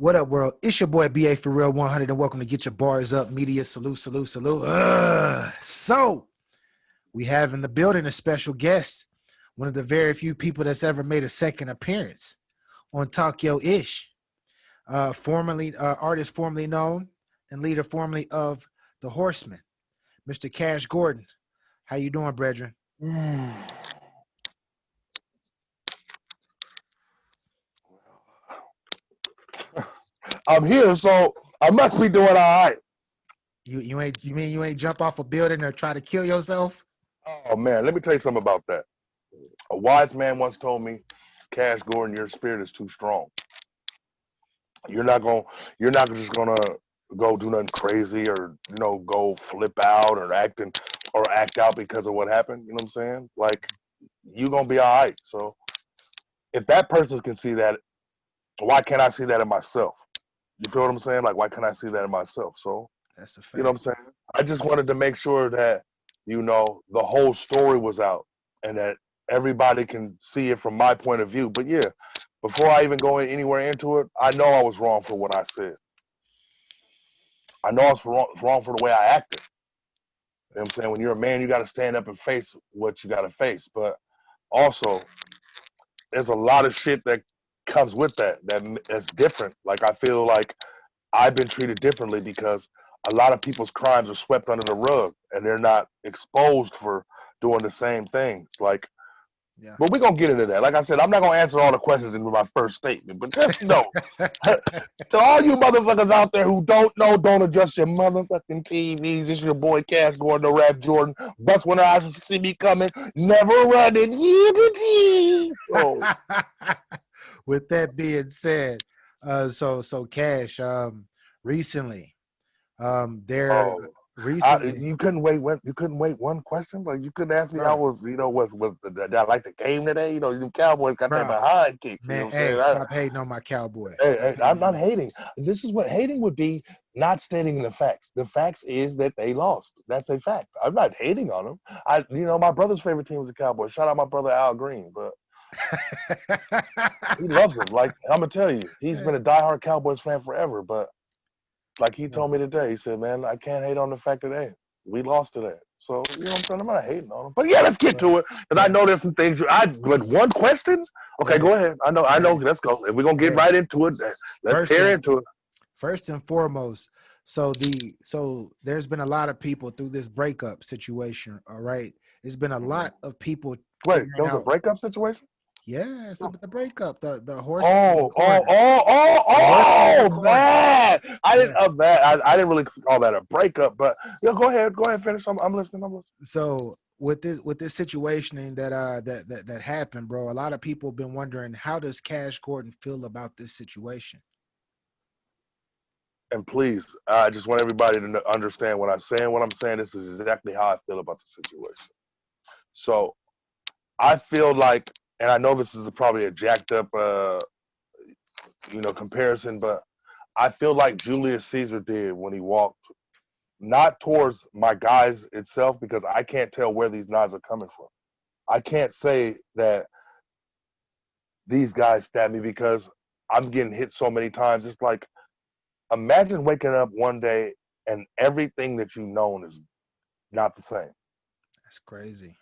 What up, world? It's your boy BA for Real 100, and welcome to Get Your Bars Up Media. Salute, salute, salute. So we have in the building a special guest, one of the very few people that's ever made a second appearance on Talk Yo Ish. Formerly artist formerly known and leader formerly of the Horsemen, Mr. Cash Gordon. How you doing, brethren? I'm here, so I must be doing all right. You ain't jump off a building or try to kill yourself? Oh man, let me tell you something about that. A wise man once told me, Cash Gordon, your spirit is too strong. You're not just gonna go do nothing crazy or go flip out or act out because of what happened. You know what I'm saying? Like you gonna be all right. So if that person can see that, why can't I see that in myself? You feel what I'm saying? Like why can't I see that in myself? So That's a fact. you know what I'm saying? I just wanted to make sure that, the whole story was out and that everybody can see it from my point of view. But yeah, before I even go anywhere into it, I know I was wrong for what I said. I know I was wrong for the way I acted. You know what I'm saying? When you're a man, you got to stand up and face what you got to face. But also, there's a lot of shit that comes with that's different. Like, I feel like I've been treated differently because a lot of people's crimes are swept under the rug and they're not exposed for doing the same things. Like, Yeah. but we're going to get into that. Like I said, I'm not going to answer all the questions in my first statement, but just know to all you motherfuckers out there who don't know, don't adjust your motherfucking TVs. It's your boy Cash Gordon, the Rap Jordan. Bust when eyes if you see me coming, never running. So, with that being said, so Cash, recently, recently, you couldn't wait. You couldn't wait one question. Like you couldn't ask me bro, how did I like the game today? You Cowboys got that bro, behind kick. You know man, what I'm hey, saying? stop hating on my Cowboys. Hey, I'm not hating. This is what hating would be: not stating the facts. The facts is that they lost. That's a fact. I'm not hating on them. My brother's favorite team was the Cowboys. Shout out my brother Al Green, but he loves them. Like I'm gonna tell you, he's been a diehard Cowboys fan forever. But like he told me today, he said, "Man, I can't hate on the fact that we lost today." So you know what I'm saying? I'm not hating on them. But yeah, let's get to it because I know there's some things. But one question. Okay, go ahead. I know. Let's go. If we're gonna get right into it, let's tear into it. First and foremost, so there's been a lot of people through this breakup situation. All right, there's been a lot of people. Wait, there was a breakup situation? Yeah, it's the breakup. The horse. Man! I didn't really call that a breakup, but yeah, go ahead, finish. I'm listening. So with this situation that happened, bro, a lot of people have been wondering, how does Cash Gordon feel about this situation? And please, I just want everybody to understand what I'm saying. What I'm saying, this is exactly how I feel about the situation. So I feel like, and I know this is probably a jacked up, comparison, but I feel like Julius Caesar did when he walked, not towards my guys itself, because I can't tell where these knives are coming from. I can't say that these guys stabbed me because I'm getting hit so many times. It's like, imagine waking up one day and everything that you've known is not the same. That's crazy. You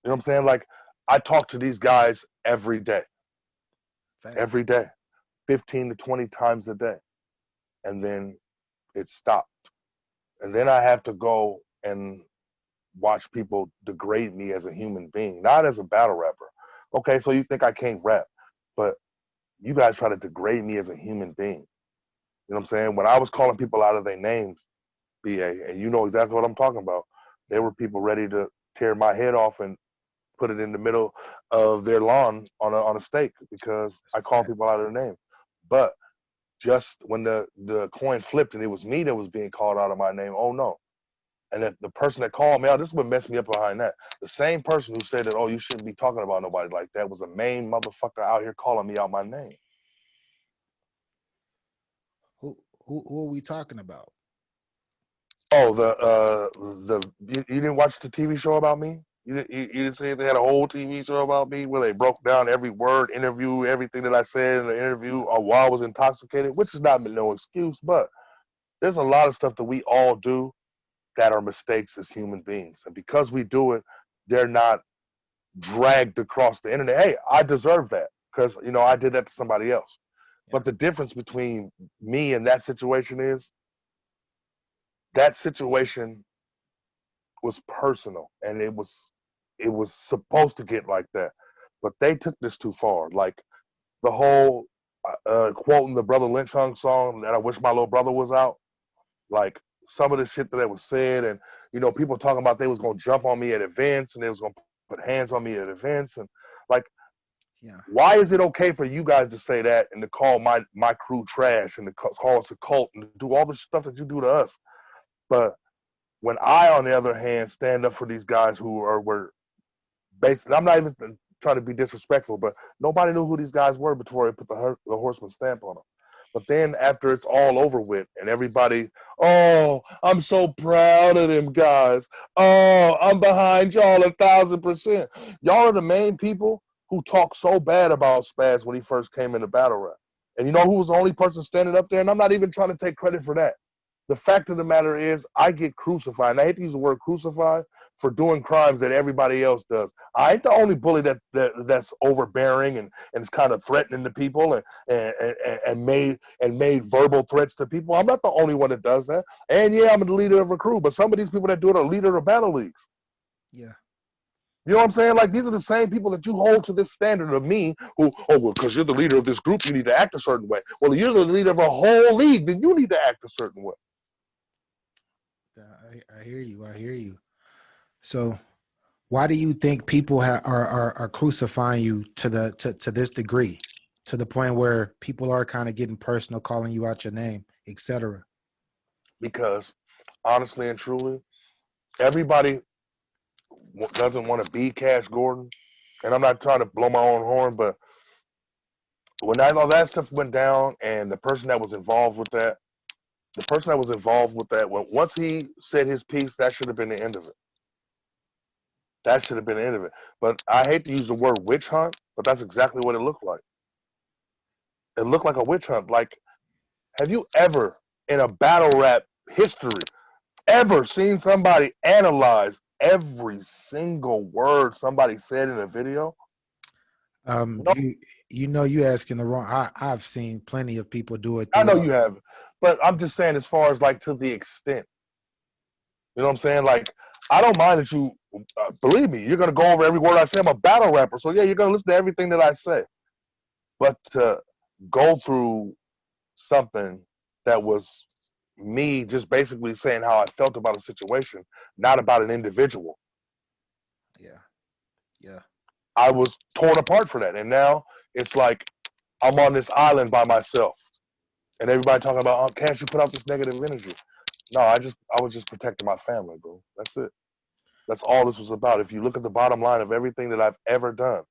know what I'm saying? Like, I talk to these guys every day. Fact. Every day. 15 to 20 times a day. And then it stopped. And then I have to go and watch people degrade me as a human being, not as a battle rapper. Okay, so you think I can't rap, but you guys try to degrade me as a human being. You know what I'm saying? When I was calling people out of their names, BA, and you know exactly what I'm talking about, there were people ready to tear my head off and put it in the middle of their lawn on a stake because I called people out of their name. But just when the coin flipped and it was me that was being called out of my name, oh no. And that the person that called me out, this is what messed me up behind that. The same person who said that, oh, you shouldn't be talking about nobody like that, was the main motherfucker out here calling me out my name. Who are we talking about? Oh, you didn't watch the TV show about me? You didn't see they had a whole TV show about me where they broke down every word, interview, everything that I said in the interview while I was intoxicated, which is not no excuse, but there's a lot of stuff that we all do that are mistakes as human beings. And because we do it, they're not dragged across the internet. Hey, I deserve that because, I did that to somebody else. Yeah. But the difference between me and that situation is that situation was personal and it was supposed to get like that. But they took this too far. Like the whole quoting the Brother Lynch Hung song that I wish my little brother was out. Like some of the shit that was said, and people talking about they was gonna jump on me at events and they was gonna put hands on me at events, and like, Yeah. why is it okay for you guys to say that and to call my crew trash and to call us a cult and to do all the stuff that you do to us? But when I, on the other hand, stand up for these guys who were basically, I'm not even trying to be disrespectful, but nobody knew who these guys were before they put the Horseman stamp on them. But then after it's all over with and everybody, oh, I'm so proud of them guys. Oh, I'm behind y'all 1,000%. Y'all are the main people who talk so bad about Spaz when he first came into battle rap. And you know who was the only person standing up there? And I'm not even trying to take credit for that. The fact of the matter is, I get crucified. And I hate to use the word crucified for doing crimes that everybody else does. I ain't the only bully that's overbearing and is kind of threatening to people and made verbal threats to people. I'm not the only one that does that. And yeah, I'm the leader of a crew, but some of these people that do it are leader of battle leagues. Yeah. You know what I'm saying? Like, these are the same people that you hold to this standard of me who, oh, well, because you're the leader of this group, you need to act a certain way. Well, you're the leader of a whole league, then you need to act a certain way. I hear you. I hear you. So, why do you think people are crucifying you to this degree, to the point where people are kind of getting personal, calling you out your name, etc.? Because honestly and truly, everybody doesn't want to be Cash Gordon. And I'm not trying to blow my own horn, but when all that stuff went down and the person that was involved with that, once he said his piece, that should have been the end of it. That should have been the end of it. But I hate to use the word witch hunt, but that's exactly what it looked like. It looked like a witch hunt. Like, have you ever, in a battle rap history, ever seen somebody analyze every single word somebody said in a video? No, You asking the wrong. I've seen plenty of people do it I know throughout. you have, but I'm just saying, as far as like to the extent, you know what I'm saying? Like, I don't mind that you believe me. You're gonna go over every word I say. I'm a battle rapper, so yeah, you're gonna listen to everything that I say. But to go through something that was me just basically saying how I felt about a situation, not about an individual. Yeah, yeah, I was torn apart for that, and now it's like I'm on this island by myself, and everybody talking about, oh, can't you put out this negative energy? No, I was just protecting my family, bro. That's it. That's all this was about. If you look at the bottom line of everything that I've ever done,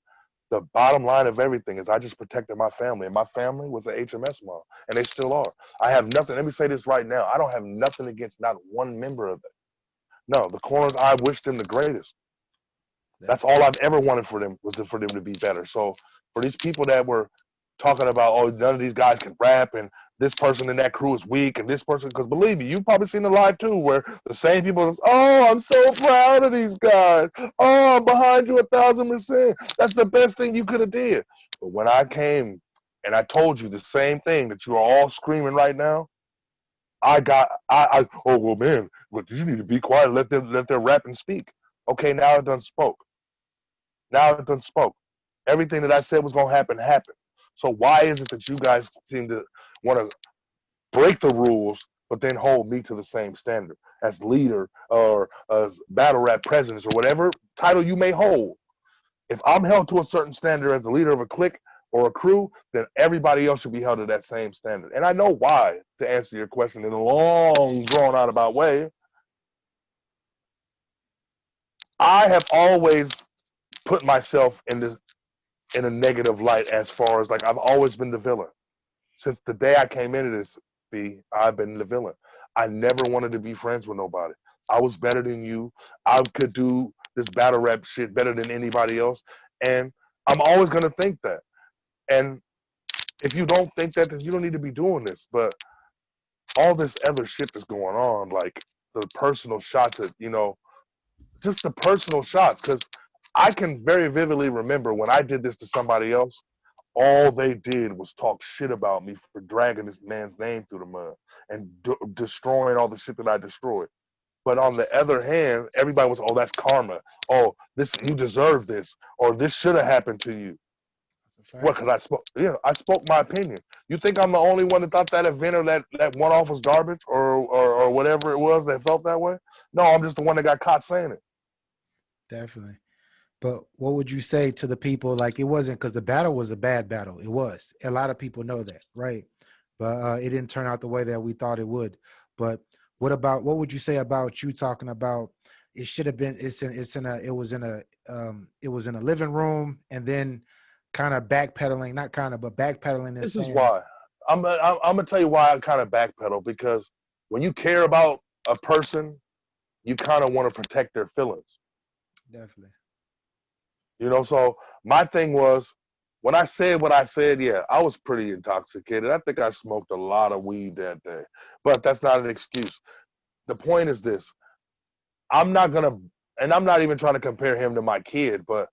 the bottom line of everything is I just protected my family. And my family was an HMS mom, and they still are. I have nothing. Let me say this right now. I don't have nothing against not one member of it. No, the corners, I wish them the greatest. yeah, That's all I've ever wanted for them was for them to be better. So for these people that were talking about, oh, none of these guys can rap and this person in that crew is weak and this person, because believe me, you've probably seen the live too where the same people is, oh, I'm so proud of these guys. Oh, I'm behind you 1,000%. That's the best thing you could have did. But when I came and I told you the same thing that you are all screaming right now, oh, well, man, well, you need to be quiet. Let them rap and speak. Okay, now it done spoke. Now it done spoke. Everything that I said was gonna happen happened. So why is it that you guys seem to want to break the rules, but then hold me to the same standard as leader or as battle rap presidents or whatever title you may hold? If I'm held to a certain standard as the leader of a clique or a crew, then everybody else should be held to that same standard. And I know why, to answer your question in a long, drawn out about way. I have always put myself in a negative light as far as like I've always been the villain. Since the day I came into this, I've been the villain. I never wanted to be friends with nobody. I was better than you. I could do this battle rap shit better than anybody else. And I'm always gonna think that. And if you don't think that, then you don't need to be doing this. But all this other shit that's going on, like the personal shots at, just the personal shots, because I can very vividly remember when I did this to somebody else, all they did was talk shit about me for dragging this man's name through the mud and destroying all the shit that I destroyed. But on the other hand, everybody was, oh, that's karma. Oh, this, you deserve this, or this should have happened to you. That's a What? fact. Because I spoke my opinion. You think I'm the only one that thought that event or that one off was garbage or whatever it was that felt that way? No, I'm just the one that got caught saying it. Definitely. But what would you say to the people? Like, it wasn't because the battle was a bad battle. It was. A lot of people know that, right? But it didn't turn out the way that we thought it would. But what would you say about you talking about it should have been it was in a living room, and then kind of backpedaling, not kind of, but backpedaling and This is saying why. I'm gonna tell you why I kind of backpedal, because when you care about a person, you kind of want to protect their feelings. definitely. So my thing was, when I said what I said, yeah, I was pretty intoxicated. I think I smoked a lot of weed that day, but that's not an excuse. The point is this: I'm not gonna, and I'm not even trying to compare him to my kid, but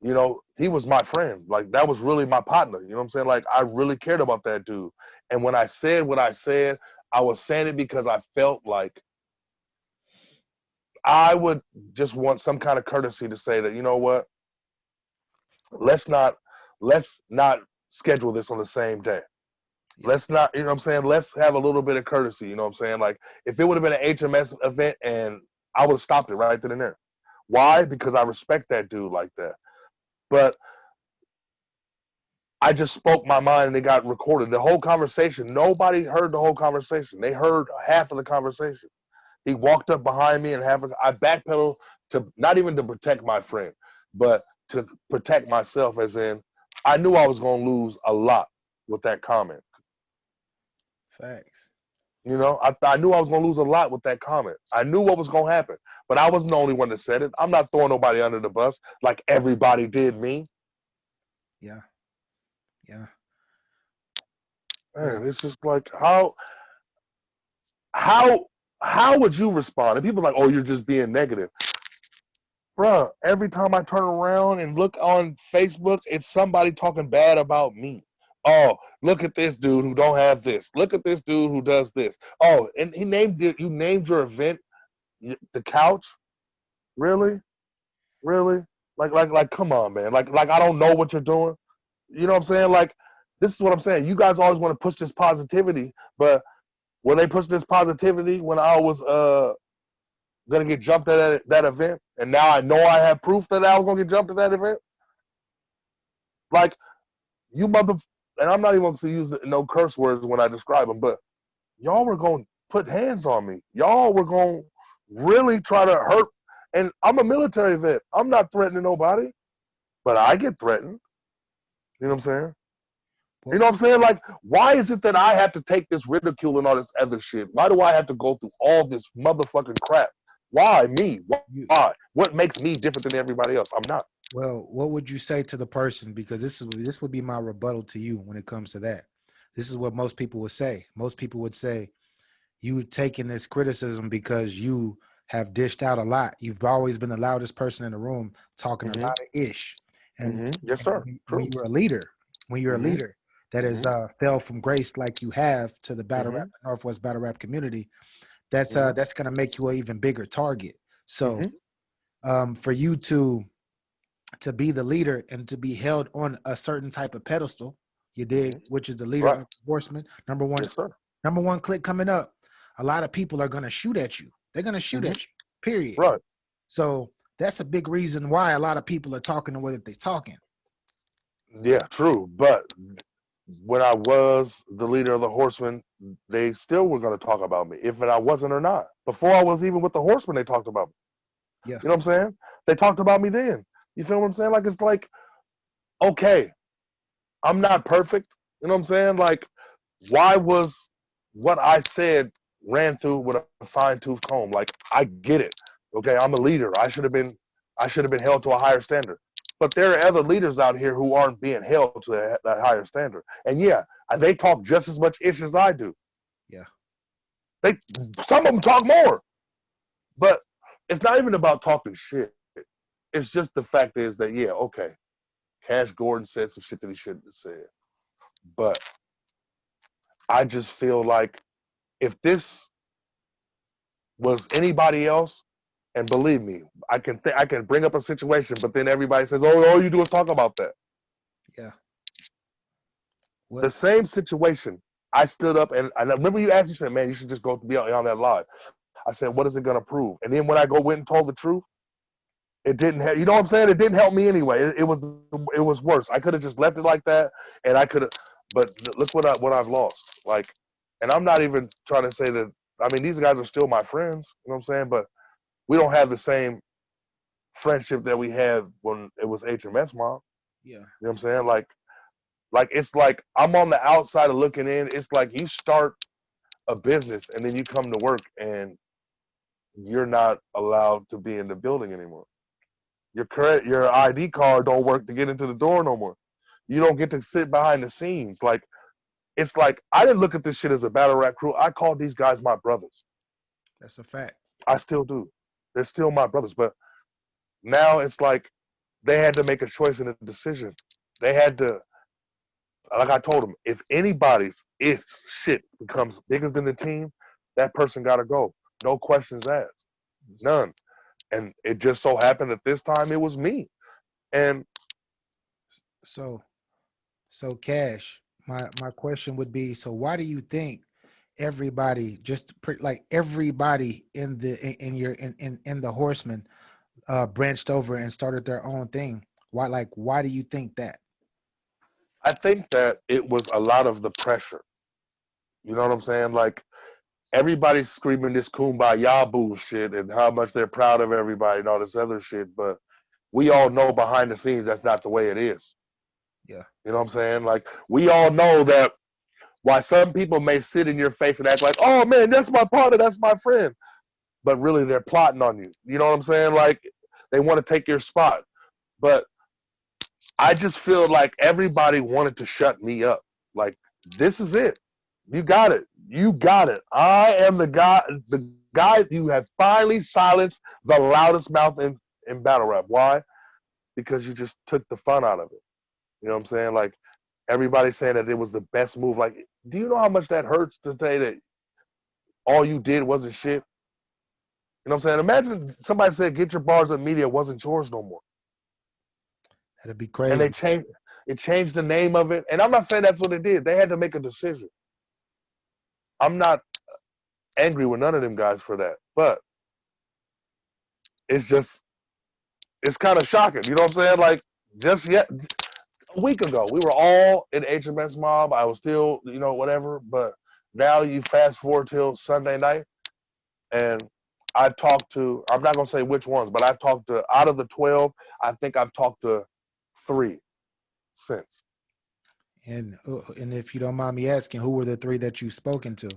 he was my friend. Like, that was really my partner. You know what I'm saying? Like, I really cared about that dude. And when I said what I said, I was saying it because I felt like I would just want some kind of courtesy to say that, you know what, let's not let's not schedule this on the same day. Yeah. Let's not, you know what I'm saying? Let's have a little bit of courtesy, you know what I'm saying? Like, if it would have been an HMS event, and I would have stopped it right then and there. Why? Because I respect that dude like that. But I just spoke my mind and it got recorded. The whole conversation, nobody heard the whole conversation. They heard half of the conversation. He walked up behind me and I backpedaled to not even to protect my friend, but to protect myself, as in I knew I was going to lose a lot with that comment. Facts. I knew I was going to lose a lot with that comment. I knew what was going to happen, but I wasn't the only one that said it. I'm not throwing nobody under the bus like everybody did me. Yeah. Yeah. So Man, it's just like, how how would you respond? And people are like, oh, you're just being negative. Bruh, every time I turn around and look on Facebook, it's somebody talking bad about me. Oh, look at this dude who don't have this. Look at this dude who does this. Oh, and you named your event the couch? Really? Really? Like, come on, man. Like I don't know what you're doing. You know what I'm saying? Like, this is what I'm saying. You guys always want to push this positivity, but when they push this positivity, when I was gonna get jumped at that event, and now I know I have proof that I was gonna get jumped at that event. Like, you mother, and I'm not even gonna use no curse words when I describe them, but y'all were gonna put hands on me. Y'all were gonna really try to hurt. And I'm a military vet. I'm not threatening nobody, but I get threatened. You know what I'm saying? You well, know what I'm saying? Like, why is it that I have to take this ridicule and all this other shit? Why do I have to go through all this motherfucking crap? Why me? you Why? What makes me different than everybody else? I'm not. well, what would you say to the person? Because this would be my rebuttal to you when it comes to that. This is what most people would say. Most people would say you taking this criticism because you have dished out a lot. You've always been the loudest person in the room, talking a Mm-hmm. lot of ish. And, Mm-hmm. Yes, sir. when True. you're a leader, when you're a Mm-hmm. leader that has Mm-hmm. fell from grace like you have to the battle Mm-hmm. rap, Northwest battle rap community, Mm-hmm. that's gonna make you an even bigger target. So Mm-hmm. for you to be the leader and to be held on a certain type of pedestal, you dig, Mm-hmm. which is the leader Right. of the horsemen, Yes, sir. number one click coming up, a lot of people are going to shoot at you. They're going to shoot Mm-hmm. at you, period. Right. So that's a big reason why a lot of people are talking the way that they're talking. Yeah, true. But when I was the leader of the horsemen, they still were going to talk about me, if I wasn't or not. Before I was even with the horsemen, they talked about me. Yeah. You know what I'm saying? They talked about me then. You feel what I'm saying? Like, it's like, okay, I'm not perfect. You know what I'm saying? Like, why was what I said ran through with a fine tooth comb? Like, I get it. Okay, I'm a leader. I should have been held to a higher standard. But there are other leaders out here who aren't being held to that higher standard. And yeah, they talk just as much ish as I do. Yeah. They some of them talk more. But it's not even about talking shit. It's just the fact is that yeah, okay, Cash Gordon said some shit that he shouldn't have said. But I just feel like if this was anybody else, and believe me, I can bring up a situation, but then everybody says, "Oh, all you do is talk about that." Yeah. The What? same situation. I stood up and I remember you asked, you said, "Man, you should just go be on that live." I said, "What is it going to prove?" And then when I went and told the truth, it didn't help. You know what I'm saying? It didn't help me anyway. It was worse. I could have just left it like that, and I could have. But look what I've lost. Like, and I'm not even trying to say that. I mean, these guys are still my friends. You know what I'm saying? But we don't have the same friendship that we had when it was HMS Mob. Yeah. You know what I'm saying? Like it's like I'm on the outside of looking in. It's like you start a business and then you come to work and you're not allowed to be in the building anymore. Your ID card don't work to get into the door no more. You don't get to sit behind the scenes. Like it's like I didn't look at this shit as a battle rap crew. I called these guys my brothers. That's a fact. I still do. They're still my brothers. But now it's like they had to make a choice and a decision. They had to, like I told them, if shit becomes bigger than the team, that person got to go. No questions asked. None. And it just so happened that this time it was me. And So, so Cash, my question would be, so why do you think everybody, like everybody in in the Horsemen, branched over and started their own thing? Why do you think that? I think that it was a lot of the pressure. You know what I'm saying? Like everybody's screaming this kumbaya bullshit and how much they're proud of everybody and all this other shit, but we all know behind the scenes that's not the way it is. Yeah. You know what I'm saying? Like we all know that why some people may sit in your face and act like, "Oh man, that's my partner, that's my friend," but really they're plotting on you. You know what I'm saying? Like they want to take your spot. But I just feel like everybody wanted to shut me up. Like this is it. You got it. You got it. I am the guy you have finally silenced the loudest mouth in battle rap. Why? Because you just took the fun out of it. You know what I'm saying? Like everybody's saying that it was the best move. Like, do you know how much that hurts to say that all you did wasn't shit? You know what I'm saying? Imagine somebody said, "Get your bars up media" wasn't yours no more. That'd be And crazy. it changed the name of it. And I'm not saying that's what it did. They had to make a decision. I'm not angry with none of them guys for that. But it's just it's kind of shocking. You know what I'm saying? Like just yet a week ago, we were all in HMS Mob. I was still, whatever. But now you fast forward till Sunday night, and I've talked to. I'm not gonna say which ones, but I've talked to out of the 12. I think I've talked to 3 since. And if you don't mind me asking, who were the three that you've spoken to?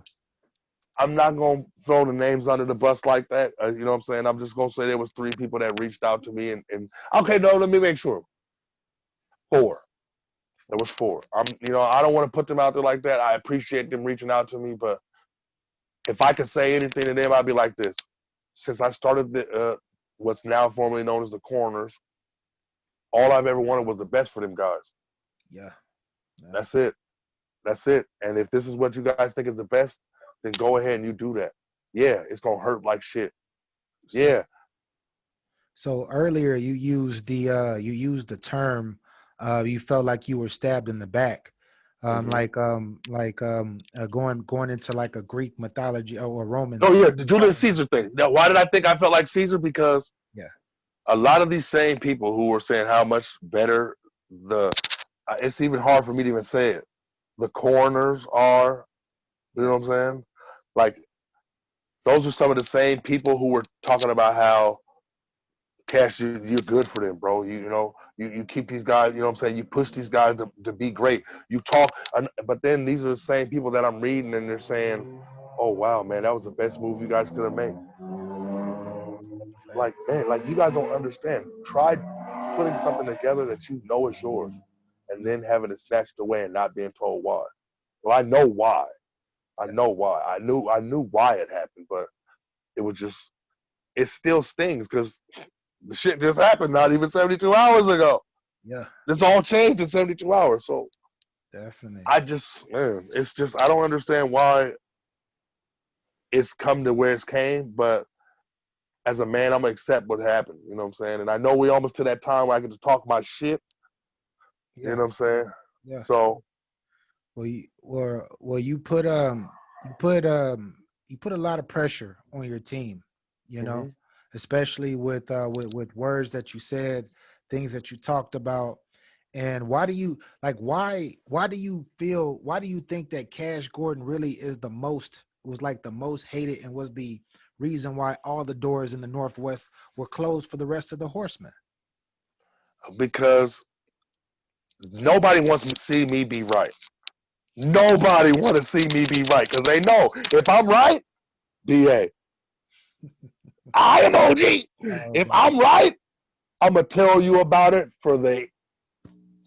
I'm not gonna throw the names under the bus like that. You know what I'm saying? I'm just gonna say there was 3 people that reached out to me, and okay, no, let me make sure. 4. There was 4. I don't want to put them out there like that. I appreciate them reaching out to me, but if I could say anything to them, I'd be like this. Since I started what's now formerly known as the Coroners, all I've ever wanted was the best for them guys. Yeah. Yeah. That's it. That's it. And if this is what you guys think is the best, then go ahead and you do that. Yeah, it's gonna hurt like shit. So Yeah. so earlier you used the term, you felt like you were stabbed in the back. Mm-hmm. Going into like a Greek mythology or a Roman. Oh yeah, the Julius Caesar thing. Now, why did I think I felt like Caesar? Because Yeah. a lot of these same people who were saying how much better it's even hard for me to even say it. The coroners are, you Yeah. know what I'm saying? Like those are some of the same people who were talking about how Cash, you're good for them, bro. You keep these guys, you know what I'm saying? You push these guys to be great. You talk, but then these are the same people that I'm reading and they're saying, oh, wow, man, that was the best move you guys could have made. fact. Like, man, like you guys don't understand. Try putting something together that you know is yours, and then having it snatched away and not being told why. Well, I know why. I Yeah. know why. I knew why it happened, but it was just it still stings because the shit just happened not even 72 hours ago. Yeah. This all changed in 72 hours. So Definitely. I just, man, it's just I don't understand why it's come to where it's came, but as a man, I'm gonna accept what happened. You know what I'm saying? And I know we almost to that time where I get to talk my shit. You Yeah. know what I'm saying? Yeah. So Well, you put a lot of pressure on your team, you know, mhm. especially with words that you said, things that you talked about. And why do you like why do you think that Cash Gordon really is was like the most hated and was the reason why all the doors in the Northwest were closed for the rest of the horsemen? Because nobody wants to see me be right. Nobody want to see me be right because they know if I'm right, BA, I am OG. Oh, If man. I'm right, I'm gonna tell you about it for the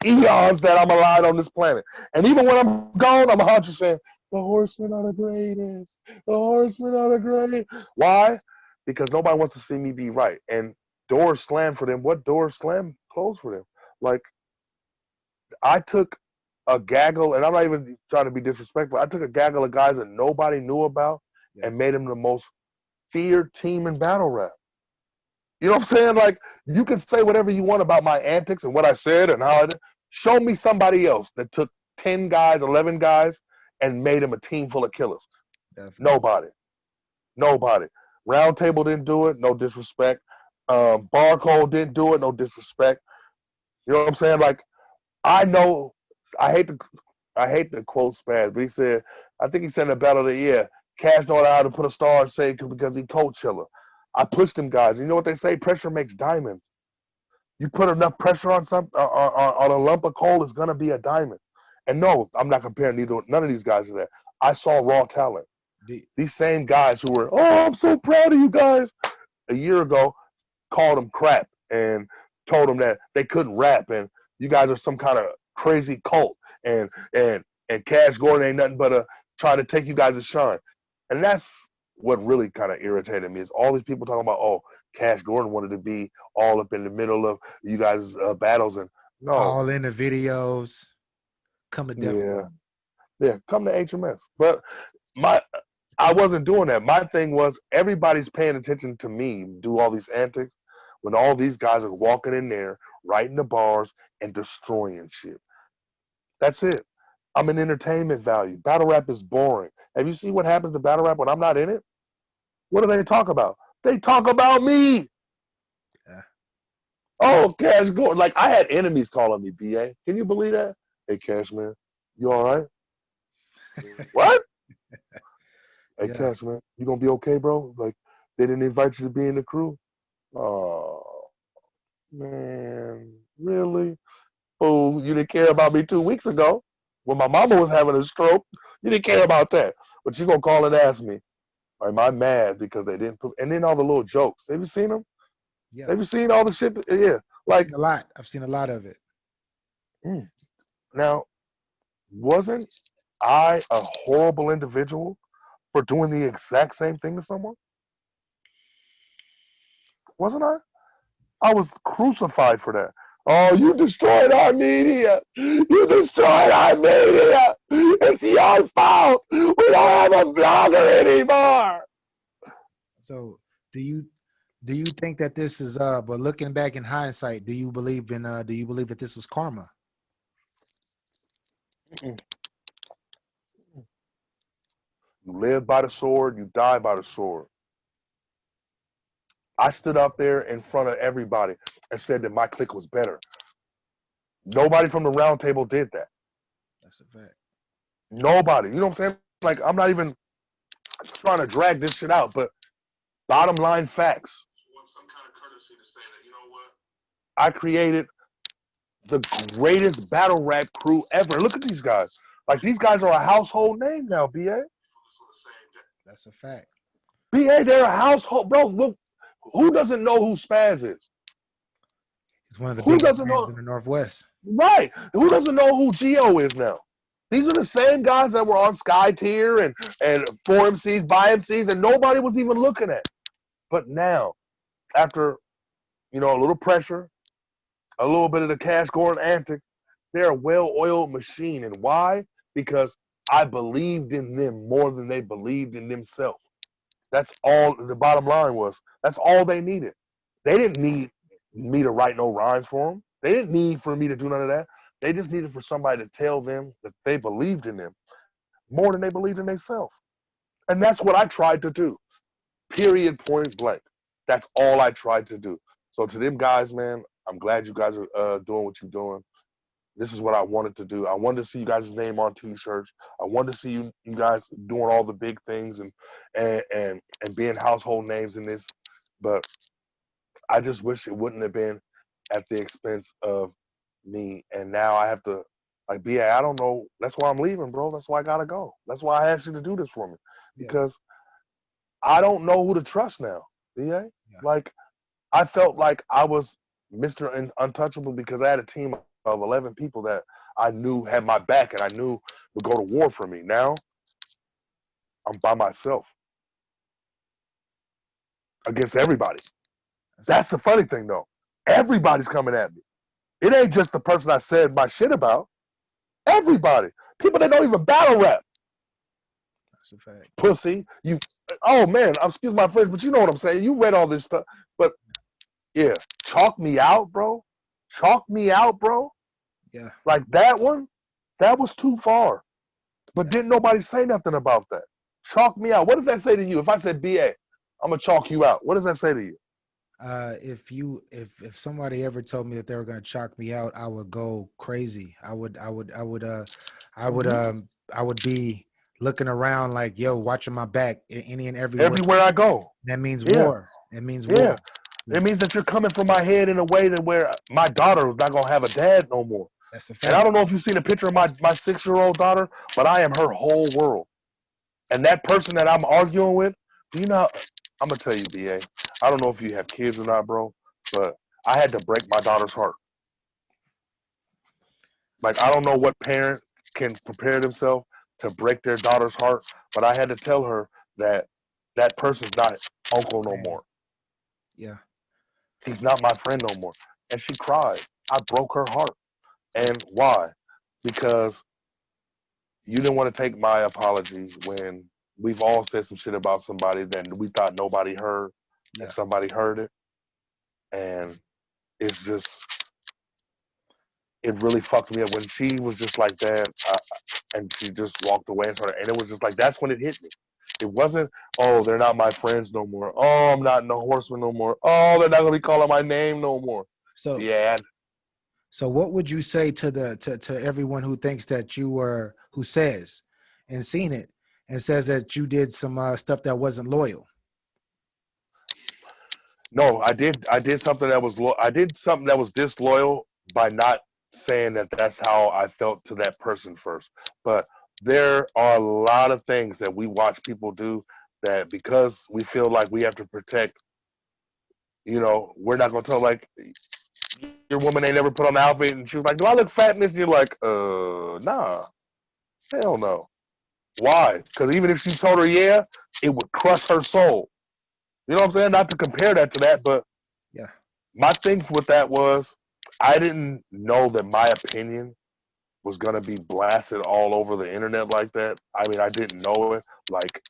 eons that I'm alive on this planet. And even when I'm gone, I'm 100% the horsemen are the greatest. The horsemen are the great. Why? Because nobody wants to see me be right. And doors slam for them. What doors slam? Close for them. Like I took a gaggle, and I'm not even trying to be disrespectful. I took a gaggle of guys that nobody knew about Yeah. and made them the most feared team in battle rap. You know what I'm saying? Like you can say whatever you want about my antics and what I said and how I did. Show me somebody else that took 10 guys, 11 guys, and made them a team full of killers. Definitely. Nobody. Nobody. Round Table didn't do it. No disrespect. Barcode didn't do it. No disrespect. You know what I'm saying? Like I know. I hate to. I hate to quote Spaz, but he said, I think he said in the battle of the year, Cash know how to put a star and say because he Coachella. I pushed them guys. You know what they say? Pressure makes diamonds. You put enough pressure on on a lump of coal, it's gonna be a diamond. And no, I'm not comparing none of these guys to that. I saw raw talent. The- These same guys who were, oh, I'm so proud of you guys, a year ago, called them crap and told them that they couldn't rap and you guys are some kind of crazy cult and Cash Gordon ain't nothing but a trying to take you guys to shine. And that's what really kind of irritated me is all these people talking about, oh, Cash Gordon wanted to be all up in the middle of you guys' battles and no, all in the videos. Come to Death yeah, Row. yeah, come to HMS. But my I wasn't doing that. My thing was everybody's paying attention to me do all these antics when all these guys are walking in there, writing the bars and destroying shit. That's it. I'm an entertainment value. Battle rap is boring. Have you seen what happens to battle rap when I'm not in it? What do they talk about? They talk about me. Yeah. Oh, Cash Gordon. Like I had enemies calling me BA. Can you believe that? Hey, Cash man, you all right? What? Hey, Yeah. Cash man, you gonna be okay, bro? Like they didn't invite you to be in the crew. Oh man, really? Fool, you didn't care about me 2 weeks ago when my mama was having a stroke. You didn't care about that, but you gonna call and ask me, am I mad because they didn't put? And then all the little jokes. Have you seen them? Yeah. Have you seen all the shit? Yeah, I've seen like a lot. I've seen a lot of it. mm, now wasn't I a horrible individual for doing the exact same thing to someone? Wasn't I? I was crucified for that. Oh, you destroyed our media. You destroyed our media. It's your fault. We don't have a blogger anymore. So do you think that this is but looking back in hindsight, do you believe that this was karma? You live by the sword, you die by the sword. I stood up there in front of everybody and said that my clique was better. Nobody from the round table did that. That's a fact. Nobody. You know what I'm saying? Like, I'm not even trying to drag this shit out, but bottom line facts. I created the greatest battle rap crew ever. Look at these guys. Like, these guys are a household name now, BA. That's a fact. BA, they're a household. Bro, look, Who doesn't know who Spaz is? He's one of the Who biggest doesn't names know? in the Northwest. Right. Who doesn't know who Geo is now? These are the same guys that were on Sky Tier and 4MCs, by MCs, and nobody was even looking at. But now, after, a little pressure, a little bit of the cash going antics, they're a well-oiled machine. And why? Because I believed in them more than they believed in themselves. That's all the bottom line was. That's all they needed. They didn't need me to write no rhymes for them. They didn't need for me to do none of that. They just needed for somebody to tell them that they believed in them more than they believed in themselves. And that's what I tried to do. Period, point blank. That's all I tried to do. So to them guys, man, I'm glad you guys are doing what you're doing. This is what I wanted to do. I wanted to see you guys' name on T-shirts. I wanted to see you guys doing all the big things and being household names in this. But I just wish it wouldn't have been at the expense of me. And now I have to, like, BA, I don't know. That's why I'm leaving, bro. That's why I gotta go. That's why I asked you to do this for me, Yeah. because I don't know who to trust now. BA, Yeah. like, I felt like I was Mr. Untouchable because I had a team of 11 people that I knew had my back and I knew would go to war for me. Now I'm by myself against everybody. That's the funny thing, though. Everybody's coming at me. It ain't just the person I said my shit about. Everybody. People that don't even battle rap. That's a fact. Pussy. You. Oh, man. Excuse my French, but you know what I'm saying. You read all this stuff. But, yeah. Chalk me out, bro. Chalk me out, bro. Yeah. Like that one, that was too far. But didn't nobody say nothing about that? Chalk me out. What does that say to you? If I said BA, I'm gonna chalk you out. What does that say to you? If somebody ever told me that they were gonna chalk me out, I would go crazy. I would be looking around like, yo, watching my back any and everywhere. Everywhere I go. That means Yeah. war. That means Yeah. war. It means that you're coming from my head in a way that where my daughter is not gonna have a dad no more. That's a And I fact. don't know if you've seen a picture of my 6-year-old daughter, but I am her whole world. And that person that I'm arguing with, do you know? I'm gonna tell you, BA. I don't know if you have kids or not, bro, but I had to break my daughter's heart. Like, I don't know what parent can prepare themselves to break their daughter's heart, but I had to tell her that that person's not uncle no more. Yeah. He's not my friend no more. And she cried. I broke her heart. And why? Because you didn't want to take my apology when we've all said some shit about somebody that we thought nobody heard, and somebody heard it. And it's just, it really fucked me up when she was just like that, and she just walked away and started, and it was just like, that's when it hit me. It wasn't, oh, they're not my friends no more. Oh, I'm not no horseman no more. Oh, they're not gonna be calling my name no more. So yeah. So what would you say to to everyone who thinks that you were, who says and seen it and says that you did some stuff that wasn't loyal? No, I did something that was I did something that was disloyal by not saying that that's how I felt to that person first. But there are a lot of things that we watch people do that because we feel like we have to protect, we're not gonna tell, like, your woman ain't never put on the outfit and she was like, do I look fat in this? And you're like, nah, hell no. Why? Because even if she told her yeah, it would crush her soul. You know what I'm saying? Not to compare that to that, but Yeah. my thing with that was I didn't know that my opinion was gonna be blasted all over the internet like that. I mean, I didn't know it. Like,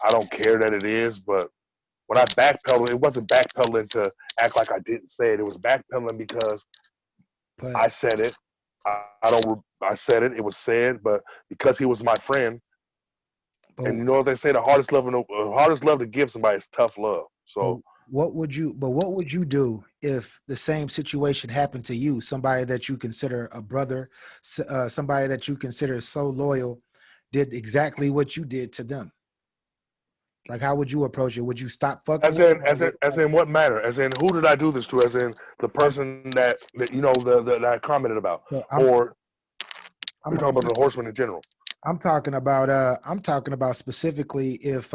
I don't care that it is, but when I backpedaled, it wasn't backpedaling to act like I didn't say it. It was backpedaling because I said it. I said it. It was said, but because he was my friend, and you know what they say, the hardest love to give somebody is tough love. So what would you do if the same situation happened to you? Somebody that you consider a brother, somebody that you consider so loyal, did exactly what you did to them. Like, how would you approach it? Would you stop fucking with them? as in what matter? As in, who did I do this to? As in the person that that I commented about, So or I'm we're talking about the horseman in general. I'm talking about specifically if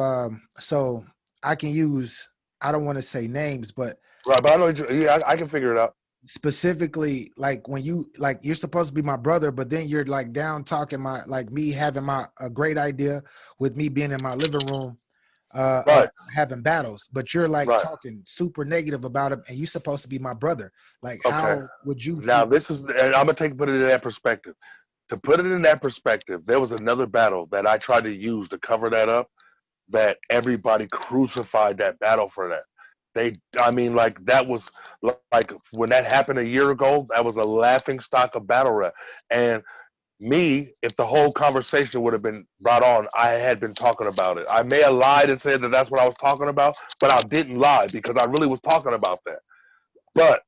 so I can use I don't want to say names, but Right, but I know. Yeah, I can figure it out. specifically like when you like you're supposed to be my brother, but then you're like down talking my like me having my a great idea with me being in my living room Right, having battles, but you're like right. talking super negative about him and you're supposed to be my brother. Like Okay. how would you Now feel? this is, and I'm gonna put it in that perspective. To put it in that perspective, there was another battle that I tried to use to cover that up. That everybody crucified that battle for that. I mean, like that was like when that happened a year ago. That was a laughing stock of battle rap. And me, if the whole conversation would have been brought on, I had been talking about it. I may have lied and said that that's what I was talking about, but I didn't lie because I really was talking about that. But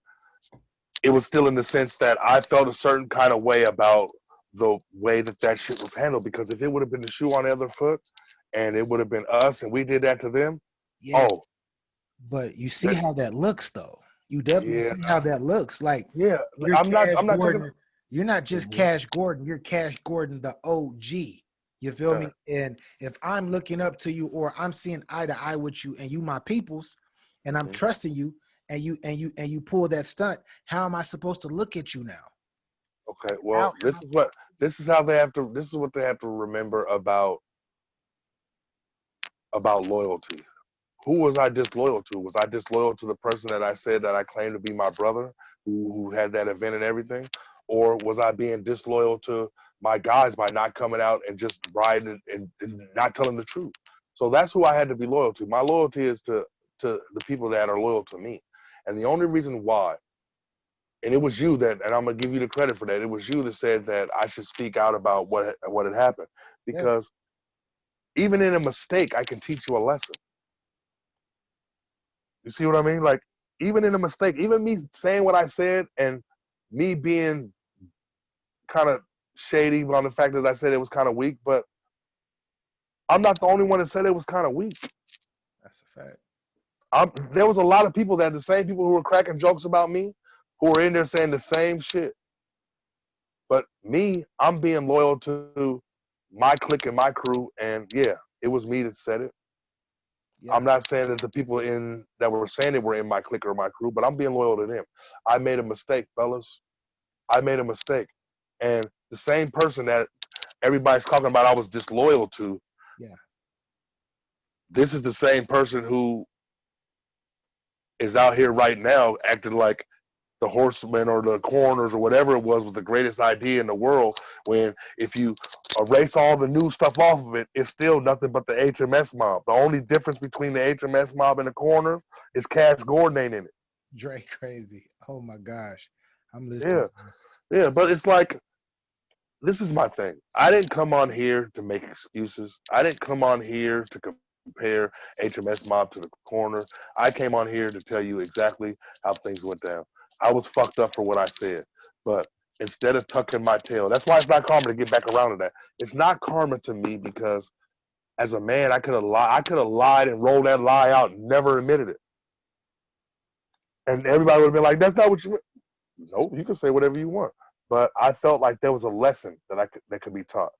it was still in the sense that I felt a certain kind of way about the way that that shit was handled. Because if it would have been the shoe on the other foot, and it would have been us, and we did that to them, Yeah, oh, but you see that, how that looks though. You definitely yeah, see how that looks. Like yeah. you're I'm not. Cash I'm not talking. Gordon. You're not just Mhm, Cash Gordon. You're Cash Gordon, the OG. You feel yeah, me? And if I'm looking up to you, or I'm seeing eye to eye with you, and you my peoples, and I'm mhm. trusting you, and you pull that stunt, how am I supposed to look at you now? Okay. How Well, am I supposed? this is how they have to. This is what they have to remember about loyalty. Who was I disloyal to? Was I disloyal to the person that I said that I claimed to be my brother, who had that event and everything, or was I being disloyal to my guys by not coming out and just riding and not telling the truth? So that's who I had to be loyal to. My loyalty is to the people that are loyal to me, and the only reason why, and it was you that, and I'm gonna give you the credit for that. It was you that said that I should speak out about what had happened, Yes, because even in a mistake, I can teach you a lesson. You see what I mean? Like, even in a mistake, even me saying what I said and me being kind of shady on the fact that I said it was kind of weak, but I'm not the only one that said it was kind of weak. that's a fact. There was a lot of people that the same people who were cracking jokes about me who were in there saying the same shit. But me, I'm being loyal to my clique and my crew, and yeah, it was me that said it. Yeah, I'm not saying that the people in that were saying they were in my clique or my crew, but I'm being loyal to them. I made a mistake, fellas. I made a mistake. And the same person that everybody's talking about I was disloyal to, yeah, this is the same person who is out here right now acting like the horsemen or the coroners or whatever it was the greatest idea in the world, when if you erase all the new stuff off of it, it's still nothing but the HMS mob. The only difference between the HMS mob and the coroners is Cash Gordon ain't in it. Dre crazy. Oh my gosh, I'm listening. Yeah, yeah, but it's like, this is my thing. I didn't come on here to make excuses. I didn't come on here to compare HMS Mob to the corner. I came on here to tell you exactly how things went down. I was fucked up for what I said, but instead of tucking my tail, that's why it's not karma to get back around to that. It's not karma to me because as a man, I could have lied. I could have lied and rolled that lie out and never admitted it, and everybody would have been like, "That's not what you meant." No, you can say whatever you want. But I felt like there was a lesson that could be taught.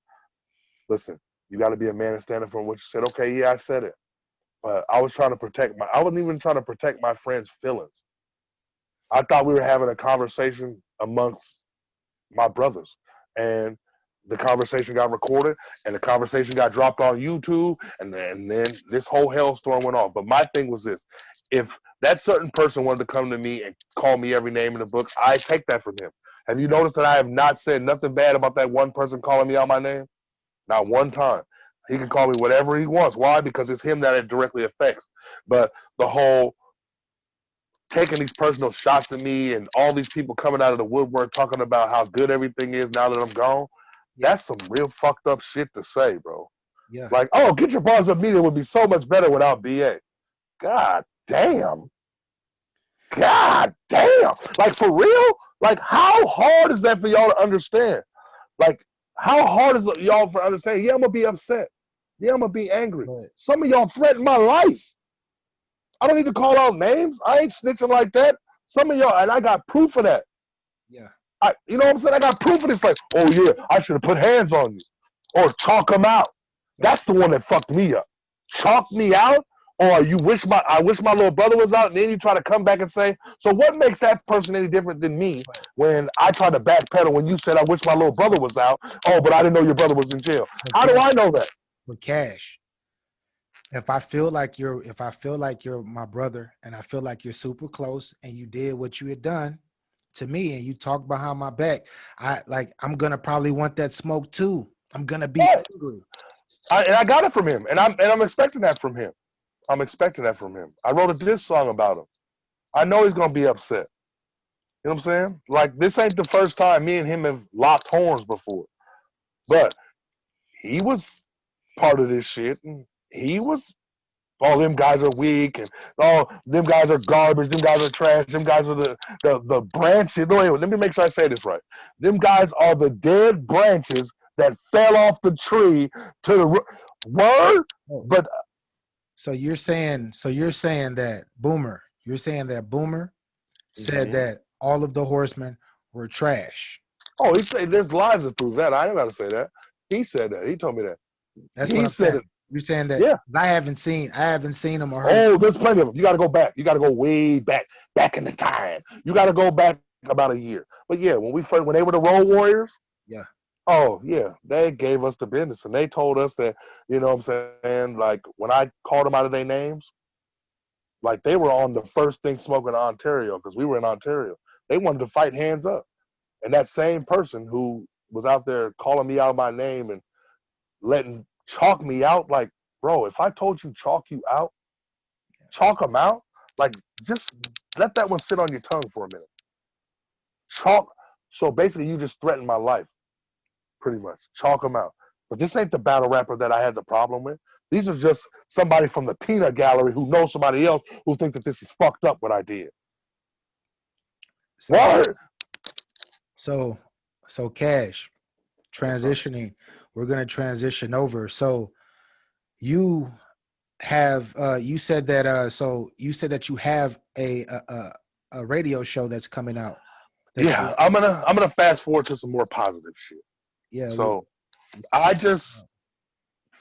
Listen, you got to be a man and stand up for what you said. Okay, yeah, I said it, but I was trying to protect my. I wasn't even trying to protect my friend's feelings. I thought we were having a conversation amongst my brothers, and the conversation got recorded, and the conversation got dropped on YouTube, and then this whole hellstorm went off. But my thing was this: if that certain person wanted to come to me and call me every name in the book, I take that from him. Have you noticed that I have not said nothing bad about that one person calling me out my name? Not one time. He can call me whatever he wants. Why? Because it's him that it directly affects. But the whole taking these personal shots at me and all these people coming out of the woodwork talking about how good everything is now that I'm gone, Yeah, that's some real fucked up shit to say, bro. yeah, Like, oh, Get Your Bars Up media would be so much better without BA. God damn. God damn. Like, for real? Like, how hard is that for y'all to understand? Like, how hard is it y'all for understanding? Yeah, I'm gonna be upset. Yeah, I'm gonna be angry. but Some of y'all threaten my life. I don't need to call out names. I ain't snitching like that. Some of y'all, and I got proof of that. yeah, You know what I'm saying? I got proof of this. Like, oh yeah, I should have put hands on you or chalk them out. yeah, That's the one that fucked me up. Chalk me out. Or I wish my little brother was out, and then you try to come back and say, so what makes that person any different than me But, when I tried to backpedal when you said I wish my little brother was out? Oh, but I didn't know your brother was in jail. but How do I know that? Cash, if I feel like you're my brother and I feel like you're super close and you did what you had done to me and you talked behind my back, I'm gonna probably want that smoke too. I'm gonna be Yeah. angry. And I got it from him, and I'm expecting that from him. I'm expecting that from him. I wrote a diss song about him. I know he's gonna be upset. You know what I'm saying? Like, this ain't the first time me and him have locked horns before. But he was part of this shit, and he was, oh, them guys are weak, and oh, them guys are garbage, them guys are trash, them guys are the branches. No, wait, let me make sure I say this right. Them guys are the dead branches that fell off the tree to the word. Oh, But so you're saying that Boomer said Mhm. that all of the horsemen were trash. Oh, he said there's lives to prove that. I ain't gotta say that. He said that. He told me that. That's what He I'm said saying. it. You're saying that Yeah. I haven't seen them or heard. Oh, there's plenty of them. You got to go back. You got to go way back in the time. You got to go back about a year. But yeah, when they were the Road Warriors, Yeah. oh yeah, they gave us the business, and they told us that, you know what I'm saying, like when I called them out of their names, like they were on the first thing smoking in Ontario because we were in Ontario. They wanted to fight hands up, and that same person who was out there calling me out my name and letting chalk me out, like, bro, if I told you chalk you out, chalk them out. Like, just let that one sit on your tongue for a minute. Chalk. So basically, you just threatened my life, pretty much. Chalk them out. But this ain't the battle rapper that I had the problem with. These are just somebody from the peanut gallery who knows somebody else who think that this is fucked up what I did. So What? so so Cash, Yes, sir. transitioning. We're gonna transition over. So you have you said that you have a radio show that's coming out that you Yeah, I'm gonna fast forward to some more positive shit. yeah So I just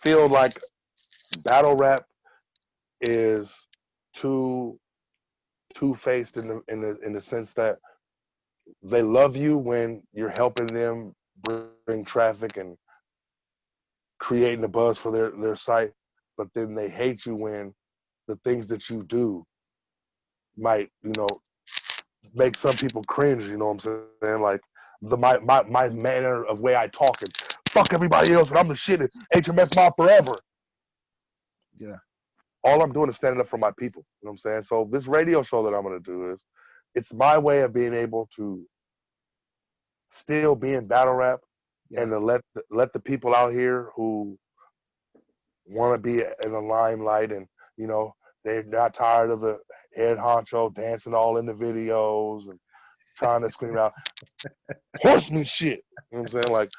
feel like battle rap is too two-faced in the sense that they love you when you're helping them bring traffic and creating a buzz for their site, but then they hate you when the things that you do might, make some people cringe. You know what I'm saying? Like my manner of way I talk and fuck everybody else, and I'm the shit at HMS Mob forever. yeah All I'm doing is standing up for my people. You know what I'm saying? So this radio show that I'm gonna do is, it's my way of being able to still be in battle rap yeah and to let the people out here who want to be in the limelight, and you know they're not tired of the head honcho dancing all in the videos and trying to scream out horseman shit. You know what I'm saying? Like,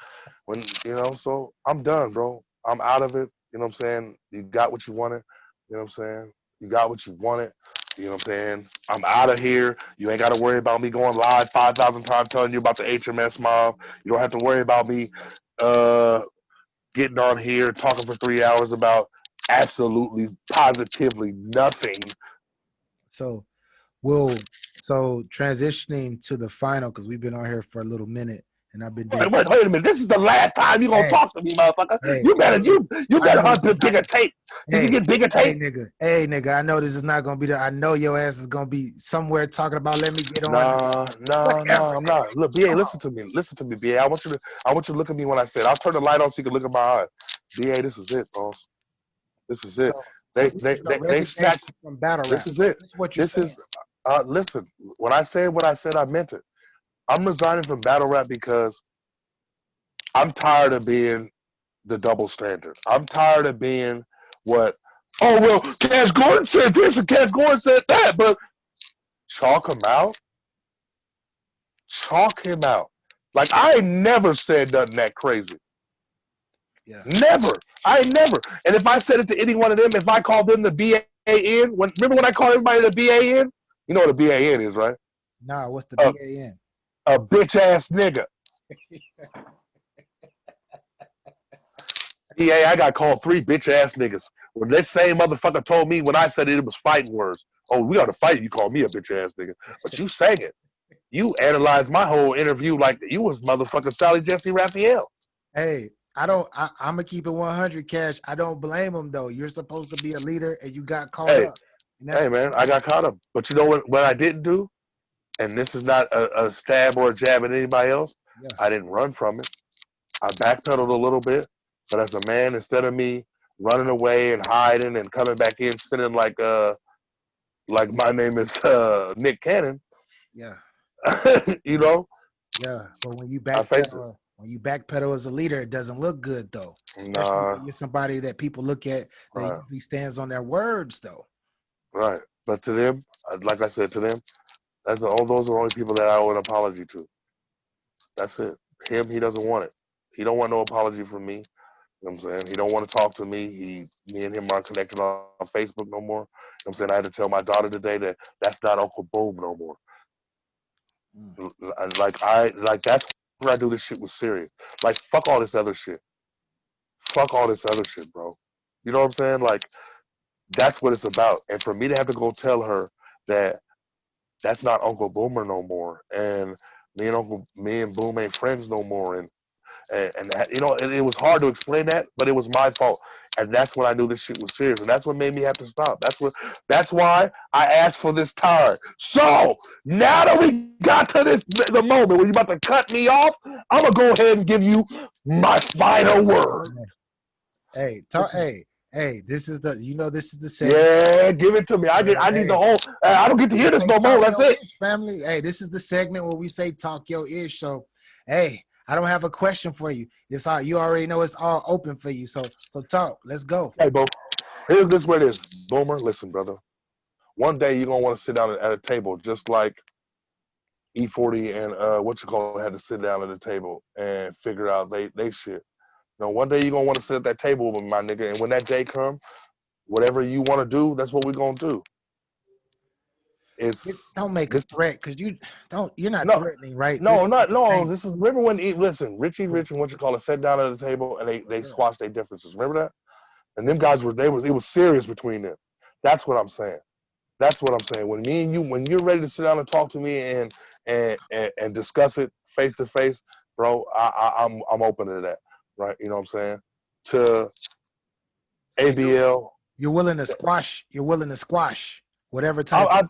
when, so I'm done, bro. I'm out of it. You know what I'm saying? You got what you wanted. You know what I'm saying? You got what you wanted. You know what I'm saying? I'm out of here. You ain't got to worry about me going live 5,000 times telling you about the HMS mob. You don't have to worry about me uh, getting on here talking for 3 hours about absolutely positively nothing. so we'll so transitioning to the final because we've been on here for a little minute and I've been doing Wait a minute. This is the last time you gonna hey talk to me, motherfucker. hey You better hey you I better know this hunt is the not bigger tape. Did you hey get bigger tape? hey nigga I know this is not gonna be there. I know your ass is gonna be somewhere talking about let me get on No, no, no, whatever I'm nigga. not. Look, BA, Come on. listen to me, BA. I want you to look at me when I say it. I'll turn the light on so you can look at my eyes. BA, this is it, boss. This is it. So this is your They snatched. resignation from battle This rap. is it. This is what you're This saying. is. Listen, when I said what I said, I meant it. I'm resigning from battle rap because I'm tired of being the double standard. I'm tired of being what. Oh well, Cash Gordon said this and Cash Gordon said that, but chalk him out. Chalk him out. Like, I never said nothing that crazy. Yeah. Never. I never. And if I said it to any one of them, if I called them the BAN, remember when I called everybody the BAN? You know what a BAN is, right? Nah, what's the A, BAN? a bitch ass nigga. BA, I got called 3 bitch ass niggas When that same motherfucker told me when I said it was fighting words. Oh, we got to fight. You call me a bitch ass nigga, but you sang it. You analyzed my whole interview like you was motherfucking Sally Jesse Raphael. Hey, I don't. I'm gonna keep it 100, Cash. I don't blame him though. You're supposed to be a leader, and you got caught Hey, up. And that's hey, man, I got caught up. But you know what I didn't do? And this is not a stab or a jab at anybody else. yeah, I didn't run from it. I backpedaled a little bit. But as a man, instead of me running away and hiding and coming back in, spinning like my name is Nick Cannon, yeah, you know, yeah. But I faced it. when you backpedal as a leader, it doesn't look good though. Especially Nah, when you're somebody that people look at that right, usually stands on their words though. right. But to them, like I said, to them, all those are the only people that I owe an apology to. That's it. Him, he doesn't want it. He don't want no apology from me. You know what I'm saying? He don't want to talk to me. Me and him aren't connected on Facebook no more. You know what I'm saying? I had to tell my daughter today that that's not Uncle Boom no more. Mm. Like that's where I do this shit with serious. Like fuck all this other shit. Fuck all this other shit, bro. You know what I'm saying? Like that's what it's about. And for me to have to go tell her that that's not Uncle Boomer no more, and me and Boom ain't friends no more, and that, it was hard to explain that, but it was my fault, and that's when I knew this shit was serious, and that's what made me have to stop. That's why I asked for this time. So now that we got to the moment where you're about to cut me off, I'm gonna go ahead and give you my final word. Hey, talk. Hey. This is the. This is the segment. Yeah, give it to me. I need the Hey, whole. I don't get to we hear this say no more. talk That's your it. ish, family. Hey, this is the segment where we say talk your ish. So, hey, I don't have a question for you. It's all you already know. It's all open for you. So talk. Let's go. Hey, Bo. Here's this what it is, Boomer. Listen, brother. One day you're gonna want to sit down at a table just like E40 and what you call it had to sit down at the table and figure out they shit. One day you're gonna want to sit at that table with my nigga, and when that day comes, whatever you want to do, that's what we're gonna do. It's Don't make a this. threat because you don't. You're not No, threatening, right? This no, is not no. entertainment. This is remember when listen, Richie Rich and what you call it sat down at the table and they Yeah, squashed their differences. Remember that? And yeah. them guys it was serious between them. That's what I'm saying. That's what I'm saying. When you're ready to sit down and talk to me and discuss it face to face, bro, I'm open to that. Right? You know what I'm saying? To So ABL, you're willing to squash. You're willing to squash whatever I, type I of.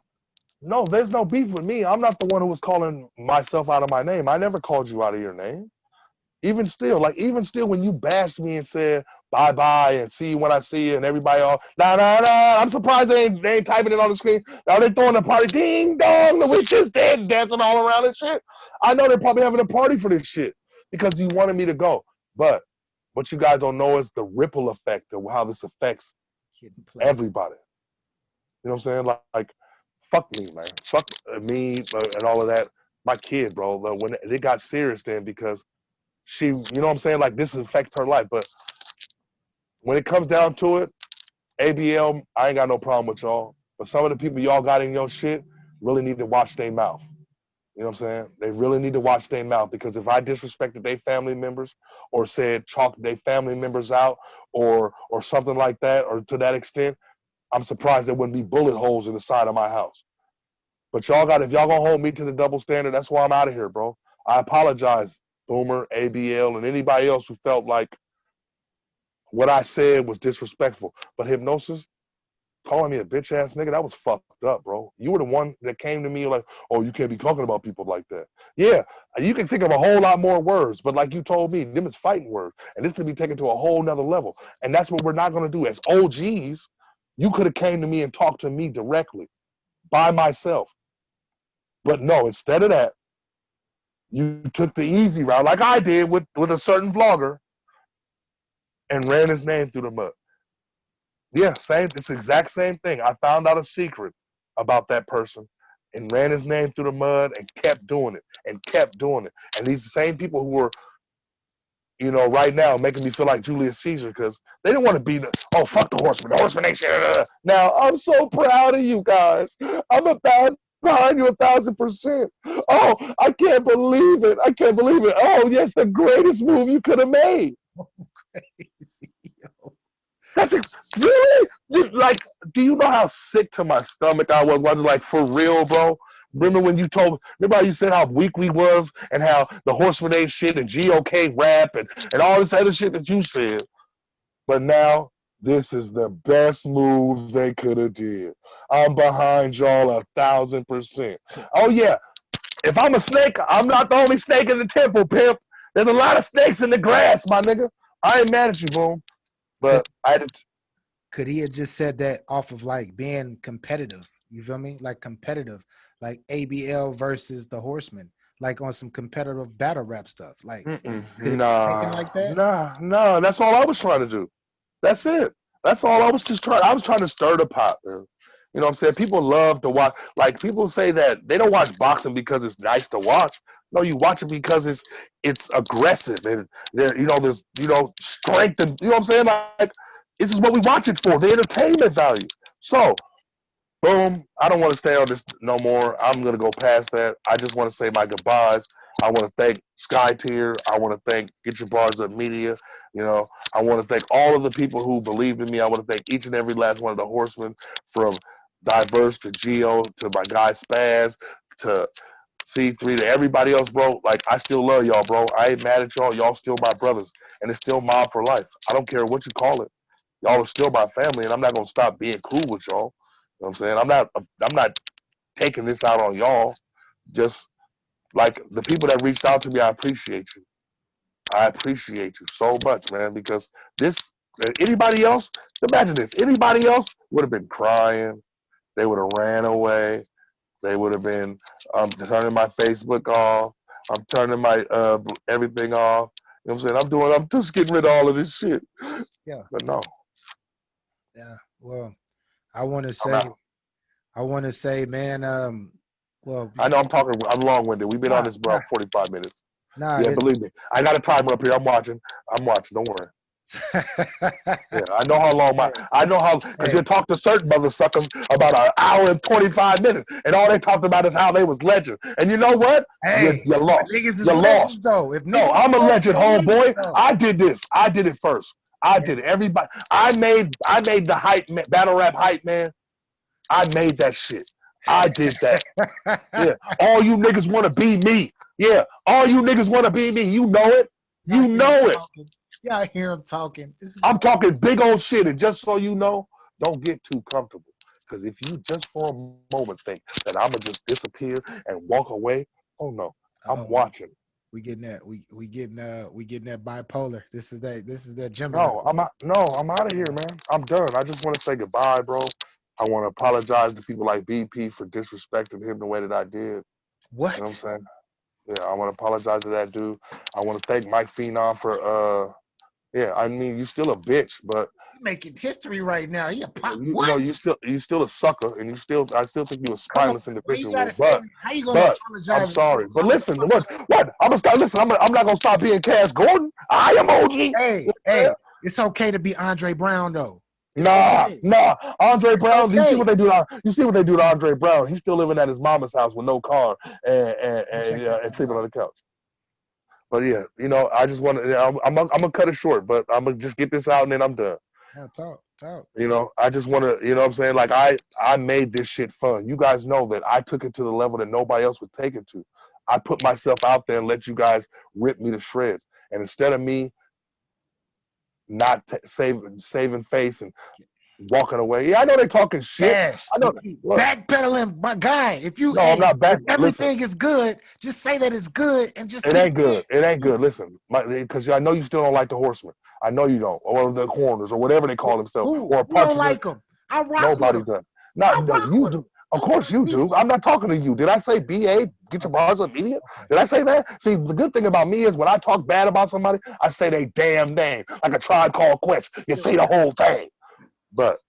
no, there's no beef with me. I'm not the one who was calling myself out of my name. I never called you out of your name. Even still, when you bashed me and said bye bye and see you when I see you, and everybody all I'm surprised they ain't typing it on the screen. Now they throwing a party, ding dong, the witch is dead, dancing all around and shit. I know they're probably having a party for this shit because you wanted me to go. But what you guys don't know is the ripple effect of how this affects Hidden play. everybody. You know what I'm saying? Like fuck me, man. Fuck me and all of that. My kid, bro. When it got serious, then because you know what I'm saying? Like this affects her life. But when it comes down to it, ABL, I ain't got no problem with y'all. But some of the people y'all got in your shit really need to watch their mouth. You know what I'm saying? They really need to watch their mouth because if I disrespected their family members or said chalk their family members out or something like that or to that extent, I'm surprised there wouldn't be bullet holes in the side of my house. But if y'all gonna hold me to the double standard, that's why I'm out of here, bro. I apologize, Boomer, ABL, and anybody else who felt like what I said was disrespectful. But Hypnosis, calling me a bitch ass nigga, that was fucked up, bro. You were the one that came to me like, oh, you can't be talking about people like that. Yeah, you can think of a whole lot more words, but like you told me, them is fighting words. And this could be taken to a whole nother level. And that's what we're not gonna do. As OGs, you could have came to me and talked to me directly by myself. But no, instead of that, you took the easy route, like I did with a certain vlogger, and ran his name through the mud. Yeah, same. It's the exact same thing. I found out a secret about that person and ran his name through the mud and kept doing it and kept doing it. And these same people who were, right now making me feel like Julius Caesar because they didn't want to be fuck the horseman. The horseman ain't shit. Now I'm so proud of you guys. I'm about behind you 1,000%. Oh, I can't believe it. I can't believe it. Oh, yes, the greatest move you could have made. Crazy. Yo. That's Really? Like, do you know how sick to my stomach I was? Like, for real, bro? Remember when you remember how you said how weak we was and how the Horseman ain't shit and GOK rap and all this other shit that you said? But now, this is the best move they could have did. I'm behind y'all 1,000%. Oh, yeah. If I'm a snake, I'm not the only snake in the temple, pimp. There's a lot of snakes in the grass, my nigga. I ain't mad at you, boom. But I had to. Could he have just said that off of like being competitive? You feel me? Like competitive, like ABL versus the Horseman, like on some competitive battle rap stuff. Like, could it be taken like that? Nah. That's all I was trying to do. That's it. That's all I was just trying. I was trying to stir the pot, man. You know what I'm saying? People love to watch. Like, people say that they don't watch boxing because it's nice to watch. No, you watch it because it's aggressive and there's strength and you know what I'm saying? Like, this is what we watch it for, the entertainment value. So, boom, I don't want to stay on this no more. I'm going to go past that. I just want to say my goodbyes. I want to thank Sky Tier. I want to thank Get Your Bars Up Media. I want to thank all of the people who believed in me. I want to thank each and every last one of the horsemen, from Diverse to Geo to my guy Spaz to C3 to everybody else, bro. Like, I still love y'all, bro. I ain't mad at y'all. Y'all still my brothers. And it's still mob for life. I don't care what you call it. Y'all are still my family, and I'm not gonna stop being cool with y'all. You know what I'm saying? I'm not taking this out on y'all. Just like the people that reached out to me, I appreciate you. I appreciate you so much, man, because anybody else, imagine this, anybody else would have been crying. They would have ran away. They would have been turning my Facebook off. I'm turning my everything off. You know what I'm saying? I'm just getting rid of all of this shit. Yeah. But no. Yeah. Well, I want to say, man, well, I know I'm long-winded. We've been on this about 45 minutes. Nah, Yeah, believe me. I got a timer up here. I'm watching. Don't worry. Yeah, I know how long because you talk to certain mother suckers about an hour and 25 minutes, and all they talked about is how they was legend. And you know what? Hey, you lost. niggas is You legends lost. though. If No, niggas I'm a legend, homeboy. though. I did this. I did it first. I did it. Everybody. I made the battle rap hype man. I made that shit. I did that. Yeah. All you niggas want to be me. Yeah. All you niggas want to be me. You know it. You know it. Yeah, I hear him talking. I'm talking big old shit. And just so you know, don't get too comfortable. Because if you just for a moment think that I'm going to just disappear and walk away, oh no. I'm watching. We getting that. We getting that bipolar. This is that Gemini. No, I'm out of here, man. I'm done. I just want to say goodbye, bro. I want to apologize to people like BP for disrespecting him the way that I did. What? You know what I'm saying? Yeah, I want to apologize to that dude. I want to thank Mike Phenom for yeah, I mean, you still a bitch, but you're making history right now. He a pop. you What? know, you still a sucker, and I still think you're a spineless individual. But how you gonna apologize? I'm sorry. But listen, what? I'm gonna start. Listen, I'm not gonna stop being Cash Gordon. I emoji. Hey, it's okay to be Andre Brown though. Nah. Andre Brown. Okay. You see what they do? You see what they do to Andre Brown? He's still living at his mama's house with no car and sleeping on the couch. But yeah, I just want to. I'm gonna cut it short, but I'm gonna just get this out and then I'm done. Yeah, talk. I just want to. You know what I'm saying? Like I made this shit fun. You guys know that I took it to the level that nobody else would take it to. I put myself out there and let you guys rip me to shreds. And instead of me not saving face and walking away. Yeah, I know they're talking shit. Yes. I know. Backpedaling, my guy. If I'm not back. If everything is good, just say that it's good and just. It ain't good. It ain't good. Listen, because I know you still don't like the Horsemen. I know you don't, or the Corners, or whatever they call themselves. Or you don't like them. I rock Nobody with them. does. No, you do. Of course you do. I'm not talking to you. Did I say BA? Get your bars up, idiot. Did I say that? See, the good thing about me is when I talk bad about somebody, I say they damn name, like a Tribe Called Quest. You say the whole thing. But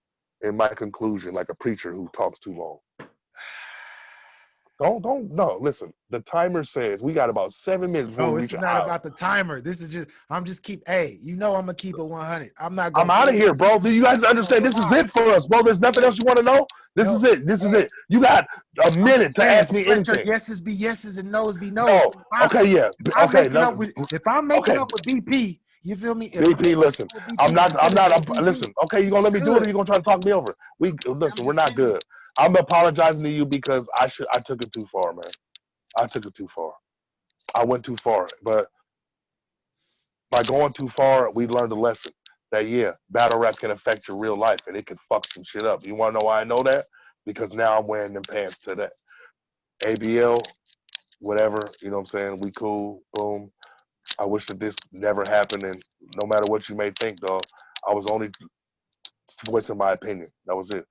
in my conclusion, like a preacher who talks too long. No, listen. The timer says we got about 7 minutes before we reach an hour. This is not about the timer. This is just, I'm gonna keep it 100. I'm out of here, bro. Do you guys understand? This is it for us, bro. There's nothing else you want to know? This is it. This is it. You got a minute to ask me anything. Yeses be yeses and no's be no's. No. Okay, yeah. If I'm making up with BP, You feel me? If BP, listen, I'm not, BP, listen, okay, you gonna let me do it or you gonna try to talk me over? Listen, we're not good. I'm apologizing to you because I took it too far, man. I took it too far. I went too far. But by going too far, we learned a lesson that, yeah, battle rap can affect your real life and it can fuck some shit up. You wanna know why I know that? Because now I'm wearing them pants today. ABL, whatever, you know what I'm saying? We cool, boom. I wish that this never happened, and no matter what you may think, dog, I was only voicing my opinion. That was it.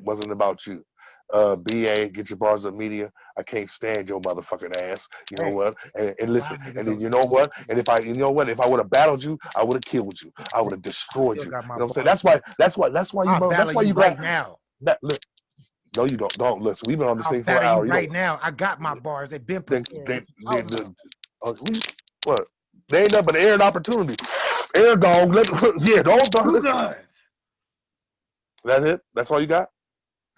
Wasn't about you. BA, get your bars up media. I can't stand your motherfucking ass. You know what? And listen, and then you know what? And if I, you know what? If I would have battled you, I would have killed you. I would have destroyed you. You know what I'm saying? That's why you got right now. That, look, no, you don't listen. We've been on the I'll scene for an battle hour. you right now. I got my bars. They've been prepared. What? They ain't nothing but air and opportunity. Air gone. Yeah, don't. Two guns. That's it. That's all you got.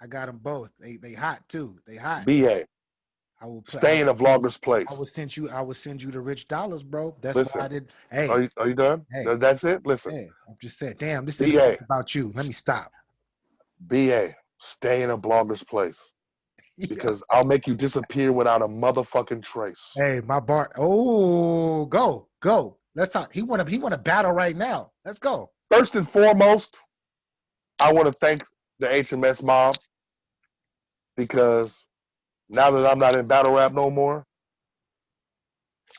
I got them both. They hot too. They hot. BA. I will stay in a vlogger's place. I would send you the rich dollars, bro. That's Listen, why I did. Hey, are you done? Hey, that's it. Listen. Hey, I'm just saying. Damn, this is about you. Let me stop. BA, stay in a blogger's place. Because I'll make you disappear without a motherfucking trace. Hey, my bar. Oh, go. Let's talk. He want to battle right now. Let's go. First and foremost, I want to thank the HMS mob because now that I'm not in battle rap no more,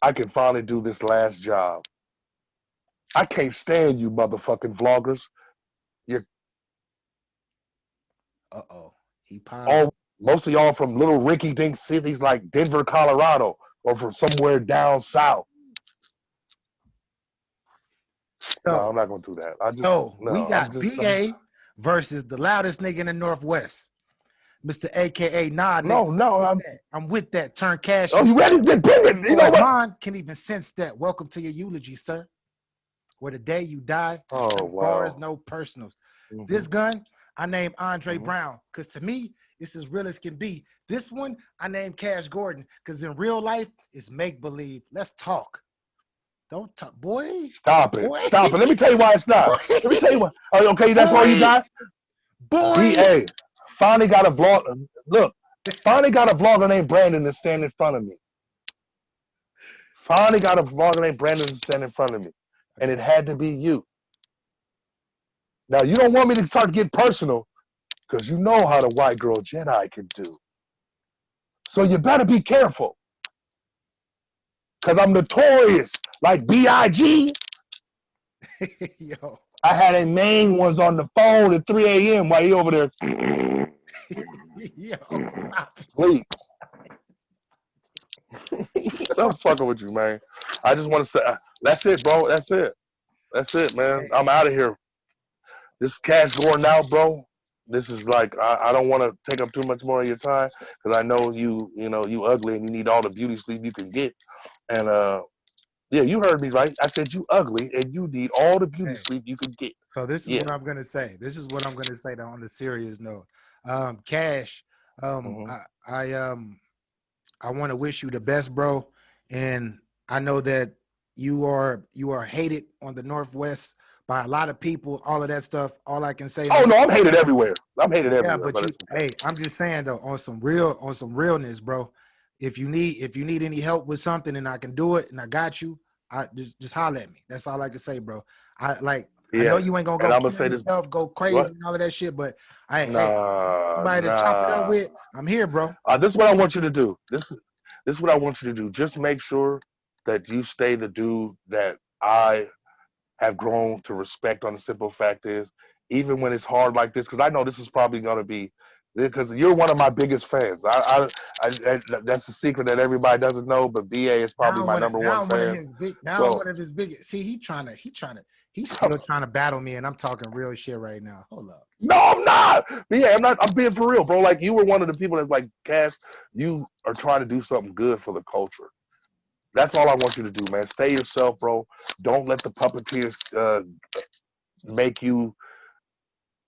I can finally do this last job. I can't stand you motherfucking vloggers. You're he paused. Most of y'all from little Ricky Dink cities like Denver, Colorado, or from somewhere down south. So, no, I'm not gonna do that. We got BA versus the loudest nigga in the Northwest, Mr. AKA Nah. I'm with that. Turn cash. Oh, you ready? Get big. You know what? Mine can even sense that. Welcome to your eulogy, sir. Where the day you die, bars, no personals. Mm-hmm. This gun, I named Andre Brown because to me, it's as real as can be. This one, I named Cash Gordon because in real life, it's make-believe. Let's talk. Don't talk, boy. Stop it. Stop it. Let me tell you why it's not. Let me tell you why. Okay, that's all you got? Boy. BA, finally got a vlog. Look, finally got a vlogger named Brandon to stand in front of me. Finally got a vlogger named Brandon to stand in front of me. And it had to be you. Now, you don't want me to start to get personal because you know how the white girl Jedi can do. So you better be careful. Because I'm notorious. Like B.I.G. Yo. I had a main ones on the phone at 3 a.m. while he over there. Yo. Sleep. I'm fucking with you, man. I just want to say, that's it, bro. That's it, man. I'm out of here. This Cash Gordon out, bro. This is like, I don't want to take up too much more of your time because I know you ugly and you need all the beauty sleep you can get. And yeah, you heard me right. I said you ugly and you need all the beauty sleep you can get. So this is what I'm gonna say. This is what I'm gonna say on the serious note. Cash, I want to wish you the best, bro. And I know that you are hated on the Northwest by a lot of people, all of that stuff. All I can say. Oh no, I'm hated everywhere. I'm hated everywhere. Yeah, but I'm just saying though, on some realness, bro. If you need any help with something and I can do it and I got you, I just holler at me. That's all I can say, bro. I know you ain't gonna go kill yourself, go crazy and all of that shit, but somebody to chop it up with, I'm here, bro. This is what I want you to do. This is what I want you to do. Just make sure that you stay the dude that I have grown to respect. On the simple fact is, even when it's hard like this, because I know this is probably gonna be, because you're one of my biggest fans. I that's a secret that everybody doesn't know, but BA is probably my number one fan. One of his biggest. See, he's still trying to battle me, and I'm talking real shit right now. Hold up. No, I'm not. BA, I'm being for real, bro. Like, you were one of the people that's like, Cash, you are trying to do something good for the culture. That's all I want you to do, man. Stay yourself, bro. Don't let the puppeteers make you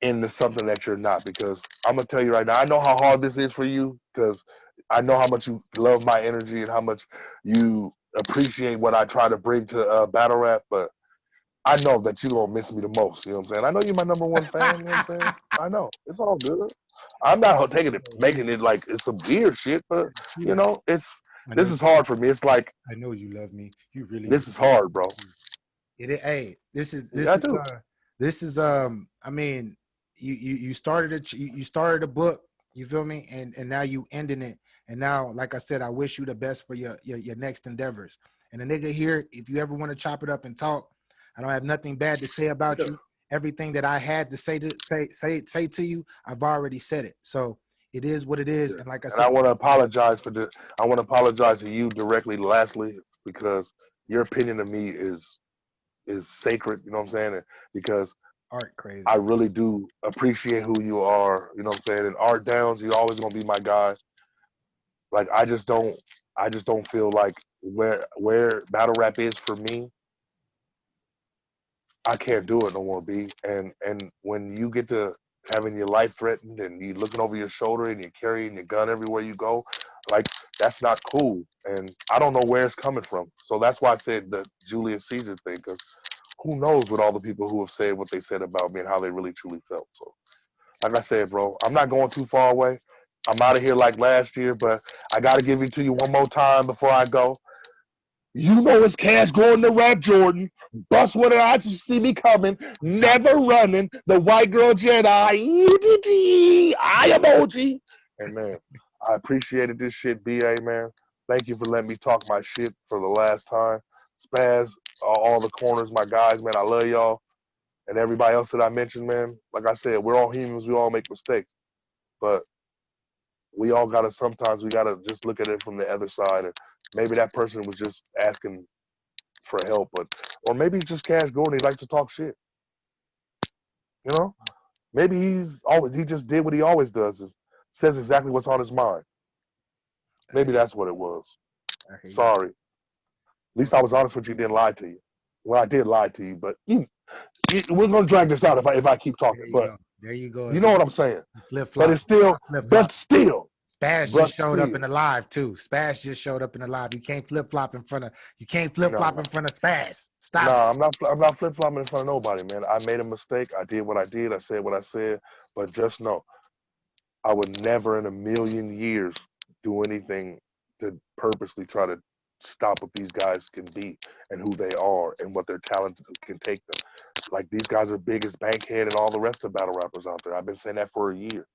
into something that you're not, because I'm gonna tell you right now, I know how hard this is for you because I know how much you love my energy and how much you appreciate what I try to bring to battle rap, but I know that you gonna miss me the most. You know what I'm saying? I know you're my number one fan. You know what I'm saying? I know it's all good. I'm not taking it, making it like it's some weird shit, but you know, I know this is hard for me. It's like I know you love me. You really do. this is hard, bro. Hey, this is Yeah, I do. I mean, you started you started a book, you feel me? And now you ending it. And now, like I said, I wish you the best for your next endeavors. And the nigga here, if you ever want to chop it up and talk, I don't have nothing bad to say about Yeah. you. Everything that I had to say to you, I've already said it. So it is what it is. Yeah. And like I And I said, want to apologize for the. I want to apologize to you directly, lastly, because your opinion of me is sacred. You know what I'm saying? Because art crazy. I really do appreciate who you are. You know what I'm saying? And Art Downs, you're always gonna be my guy. Like I just don't feel like where battle rap is for me. I can't do it no more, B. And when you get to having your life threatened and you looking over your shoulder and you're carrying your gun everywhere you go, like that's not cool. And I don't know where it's coming from. So that's why I said the Julius Caesar thing, because who knows what all the people who have said what they said about me and how they really truly felt. So like I said, bro, I'm not going too far away. I'm out of here like last year, but I got to give it to you one more time before I go. You know it's Cash going to Rap Jordan. Bust one of the eyes, you see me coming. Never running. The white girl Jedi. I emoji. And man, I appreciated this shit, BA, man. Thank you for letting me talk my shit for the last time. Spaz, all the corners, my guys, man. I love y'all. And everybody else that I mentioned, man. Like I said, we're all humans. We all make mistakes. But we all gotta sometimes we gotta just look at it from the other side, and maybe that person was just asking for help, but or maybe he's just Cash Gordon. He likes to talk shit, you know. Maybe he just did what he always does, is says exactly what's on his mind. Maybe that's what it was. Sorry. At least I was honest with you. Didn't lie to you. Well, I did lie to you, but we're gonna drag this out if I keep talking. But There you go. you know what I'm saying. Flip flop. But it's still, but still. Spash just showed up in the live too. Spash just showed up in the live. You can't flip flop in front of Spash. Stop. No, I'm not flip flopping in front of nobody, man. I made a mistake. I did what I did. I said what I said. But just know, I would never in a million years do anything to purposely try to stop what these guys can be and who they are and what their talent can take them. Like these guys are big as Bankhead and all the rest of battle rappers out there. I've been saying that for a year.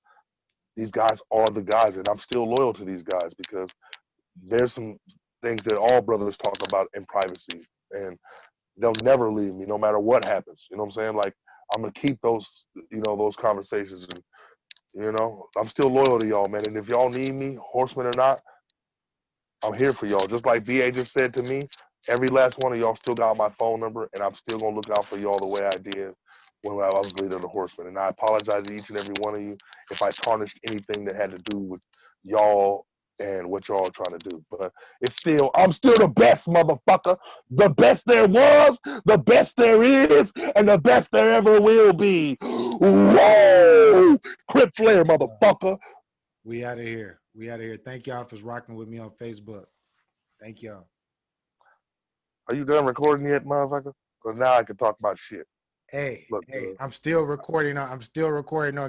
These guys are the guys, and I'm still loyal to these guys because there's some things that all brothers talk about in privacy, and they'll never leave me no matter what happens. You know what I'm saying? Like I'm gonna keep those, those conversations, and I'm still loyal to y'all, man. And if y'all need me, horseman or not, I'm here for y'all. Just like BA just said to me, every last one of y'all still got my phone number, and I'm still gonna look out for y'all the way I did when I was leader of the Horsemen. And I apologize to each and every one of you if I tarnished anything that had to do with y'all and what y'all are trying to do. But I'm still the best, motherfucker. The best there was, the best there is, and the best there ever will be. Whoa! Crip Flair, motherfucker. We out of here. Thank y'all for rocking with me on Facebook. Thank y'all. Are you done recording yet, motherfucker? Because now I can talk about shit. Hey, I'm still recording on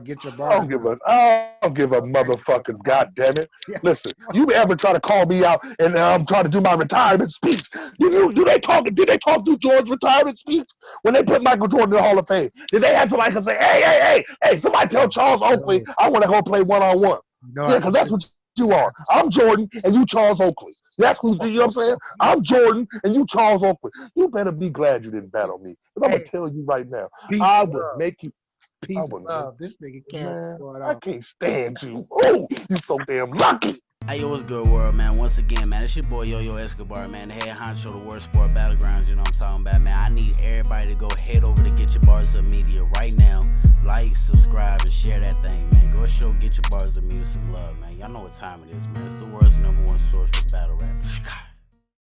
Get Your Bars. I don't give a motherfucking goddamn it. Listen, you ever try to call me out and I'm trying to do my retirement speech? Did they talk to George's retirement speech when they put Michael Jordan in the Hall of Fame? Did they have somebody can say, hey, somebody tell Charles Oakley I want to go play one-on-one? Yeah, because that's what you are. I'm Jordan and you Charles Oakley. That's who, you know what I'm saying? I'm Jordan and you Charles Oakley. You better be glad you didn't battle me. Because I'm going to tell you right now, I would make you. Peace and love. This nigga can't. I can't stand you. Oh, you so damn lucky. Hey, yo, what's good, world, man? Once again, man, it's your boy Yo-Yo Escobar, man, the head honcho, the worst sport battlegrounds, you know what I'm talking about, man. I need everybody to go head over to Get Your Bars Up Media right now. Like, subscribe, and share that thing, man. Go show Get Your Bars Up Media some love, man. Y'all know what time it is, man. It's the world's #1 source for battle rap.